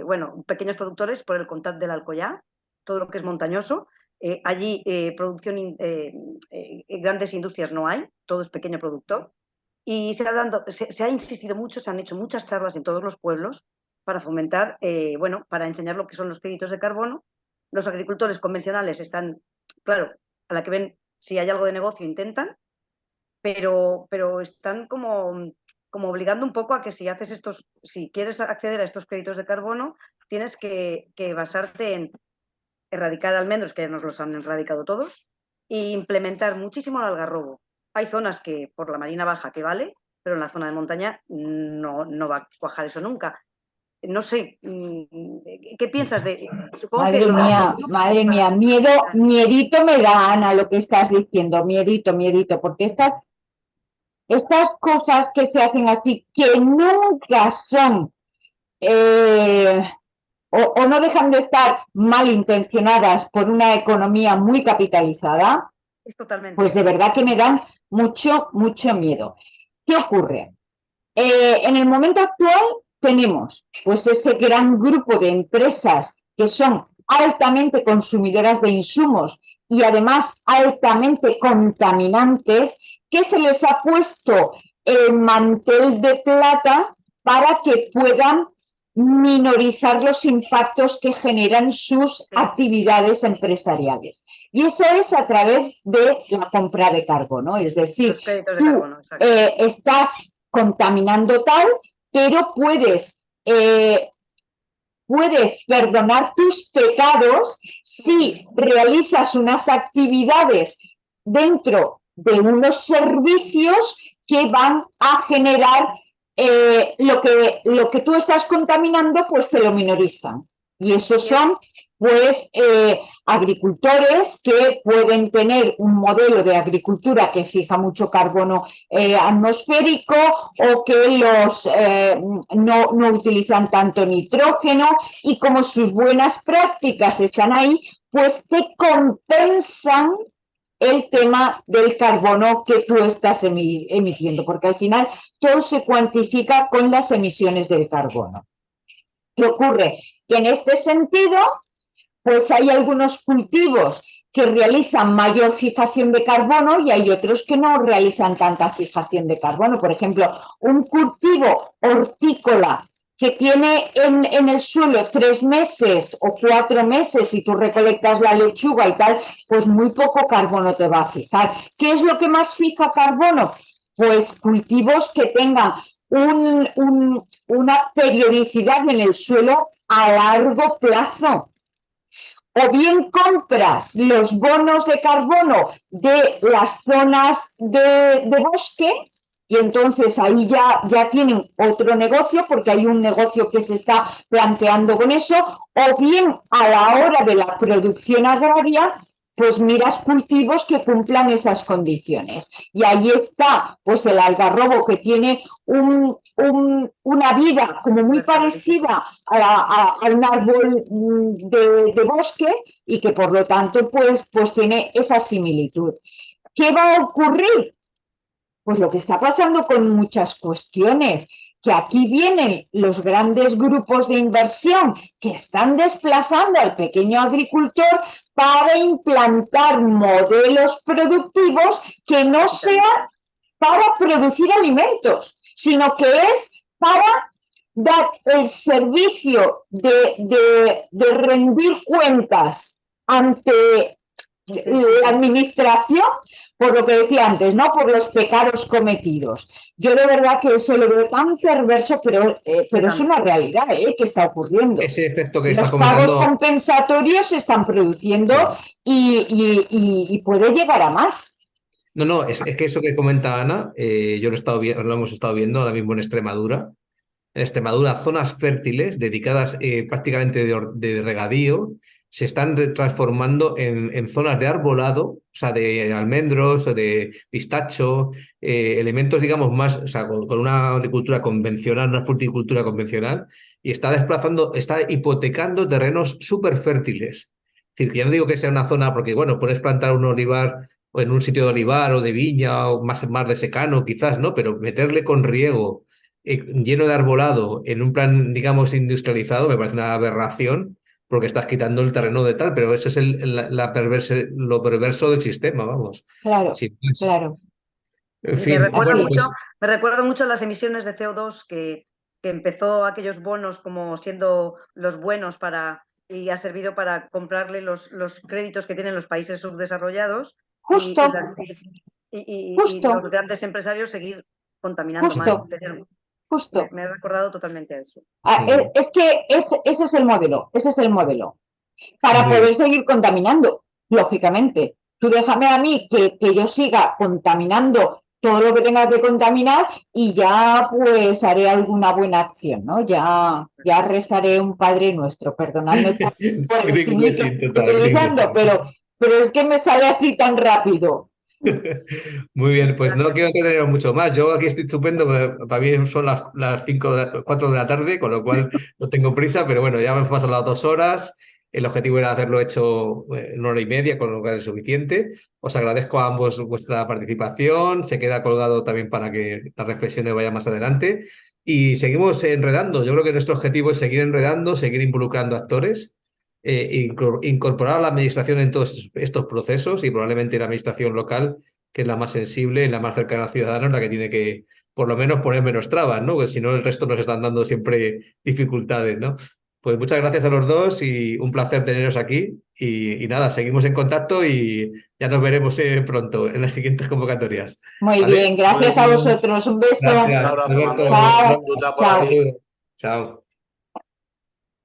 bueno, pequeños productores por el Comtat del Alcoyà, todo lo que es montañoso. Allí grandes industrias no hay, todo es pequeño productor. Y se ha insistido mucho, se han hecho muchas charlas en todos los pueblos para fomentar, bueno, para enseñar lo que son los créditos de carbono. Los agricultores convencionales están, claro, a la que ven si hay algo de negocio intentan, pero están como obligando un poco a que si quieres acceder a estos créditos de carbono, tienes que basarte en erradicar almendros, que ya nos los han erradicado todos, e implementar muchísimo el algarrobo. Hay zonas que por la marina baja que vale, pero en la zona de montaña no va a cuajar eso nunca. No sé, ¿qué piensas de...? Supongo que Madre mía, miedito me da, Ana, lo que estás diciendo, miedito, porque estas cosas que se hacen así, que nunca son, o no dejan de estar malintencionadas por una economía muy capitalizada, es totalmente. Pues de verdad que me dan mucho miedo. ¿Qué ocurre? En el momento actual tenemos pues este gran grupo de empresas que son altamente consumidoras de insumos y además altamente contaminantes, que se les ha puesto el mantel de plata para que puedan minorizar los impactos que generan sus actividades empresariales. Y eso es a través de la compra de carbono, es decir, tú estás contaminando tal, pero puedes perdonar tus pecados si realizas unas actividades dentro de unos servicios que van a generar lo que tú estás contaminando, pues te lo minorizan. Y esos son pues agricultores que pueden tener un modelo de agricultura que fija mucho carbono atmosférico o que no utilizan tanto nitrógeno, y como sus buenas prácticas están ahí, pues te compensan el tema del carbono que tú estás emitiendo, porque al final todo se cuantifica con las emisiones del carbono. ¿Qué ocurre? Que en este sentido, pues hay algunos cultivos que realizan mayor fijación de carbono y hay otros que no realizan tanta fijación de carbono. Por ejemplo, un cultivo hortícola que tiene en el suelo 3 meses o 4 meses y tú recolectas la lechuga y tal, pues muy poco carbono te va a fijar. ¿Qué es lo que más fija carbono? Pues cultivos que tengan una periodicidad en el suelo a largo plazo. O bien compras los bonos de carbono de las zonas de bosque, y entonces ahí ya tienen otro negocio, porque hay un negocio que se está planteando con eso, o bien a la hora de la producción agraria, pues miras cultivos que cumplan esas condiciones. Y ahí está pues el algarrobo, que tiene una vida como muy parecida a un árbol de bosque, y que por lo tanto pues tiene esa similitud. ¿Qué va a ocurrir? Pues lo que está pasando con muchas cuestiones, que aquí vienen los grandes grupos de inversión que están desplazando al pequeño agricultor para implantar modelos productivos que no sean para producir alimentos, sino que es para dar el servicio de rendir cuentas ante la administración, por lo que decía antes, ¿no? Por los pecados cometidos. Yo de verdad que eso lo veo tan perverso, pero es una realidad que está ocurriendo. Ese efecto que Los está pagos comentando. compensatorios se están produciendo, Claro. y puede llegar a más. No, es que eso que comenta Ana, yo lo hemos estado viendo ahora mismo en Extremadura. En Extremadura, zonas fértiles dedicadas prácticamente de regadío se están transformando en zonas de arbolado, o sea, de almendros o de pistacho, elementos, digamos, más, o sea, con una agricultura convencional, una fruticultura convencional, y está hipotecando terrenos súper fértiles. Es decir, que yo no digo que sea una zona, porque, bueno, puedes plantar un olivar o en un sitio de olivar o de viña o más de secano, quizás, ¿no? Pero meterle con riego lleno de arbolado en un plan, digamos, industrializado, me parece una aberración, porque estás quitando el terreno de tal, pero ese es lo perverso del sistema, vamos. Claro, Sin más. claro. En Me fin, bueno, pues recuerda mucho las emisiones de CO2 que empezó aquellos bonos como siendo los buenos y ha servido para comprarle los créditos que tienen los países subdesarrollados Justo, y justo, los grandes empresarios seguir contaminando más. justo. Me ha recordado totalmente a eso. Es que ese es el modelo, para Muy poder bien. seguir contaminando, lógicamente. Tú déjame a mí que yo siga contaminando todo lo que tenga que contaminar, y ya pues haré alguna buena acción, ¿no? Ya rezaré un Padre Nuestro, perdonadme por el Bilingüe, simil que sí, estoy total, bilingüe, utilizando, sí. pero es que me sale así tan rápido. Muy bien, pues no Gracias. quiero entreteneros mucho más. Yo aquí estoy estupendo, para mí son las 4 de la tarde, con lo cual no tengo prisa, pero bueno, ya me pasan las 2 horas. El objetivo era haberlo hecho en 1 hora y media, con lo cual es suficiente. Os agradezco a ambos vuestra participación. Se queda colgado también para que las reflexiones vayan más adelante. Y seguimos enredando. Yo creo que nuestro objetivo es seguir enredando, seguir involucrando actores, incorporar a la administración en todos estos procesos, y probablemente la administración local, que es la más sensible, la más cercana al ciudadano, la que tiene que por lo menos poner menos trabas, ¿no? Porque si no, el resto nos están dando siempre dificultades, ¿no? Pues muchas gracias a los dos y un placer teneros aquí. Y nada, seguimos en contacto y ya nos veremos pronto en las siguientes convocatorias. Muy ¿Vale? bien, gracias a Bueno, vosotros. Un beso. Un gracias, abrazo, Alberto. Manuel. Chao. Disfruta por Chao. allí. Chao.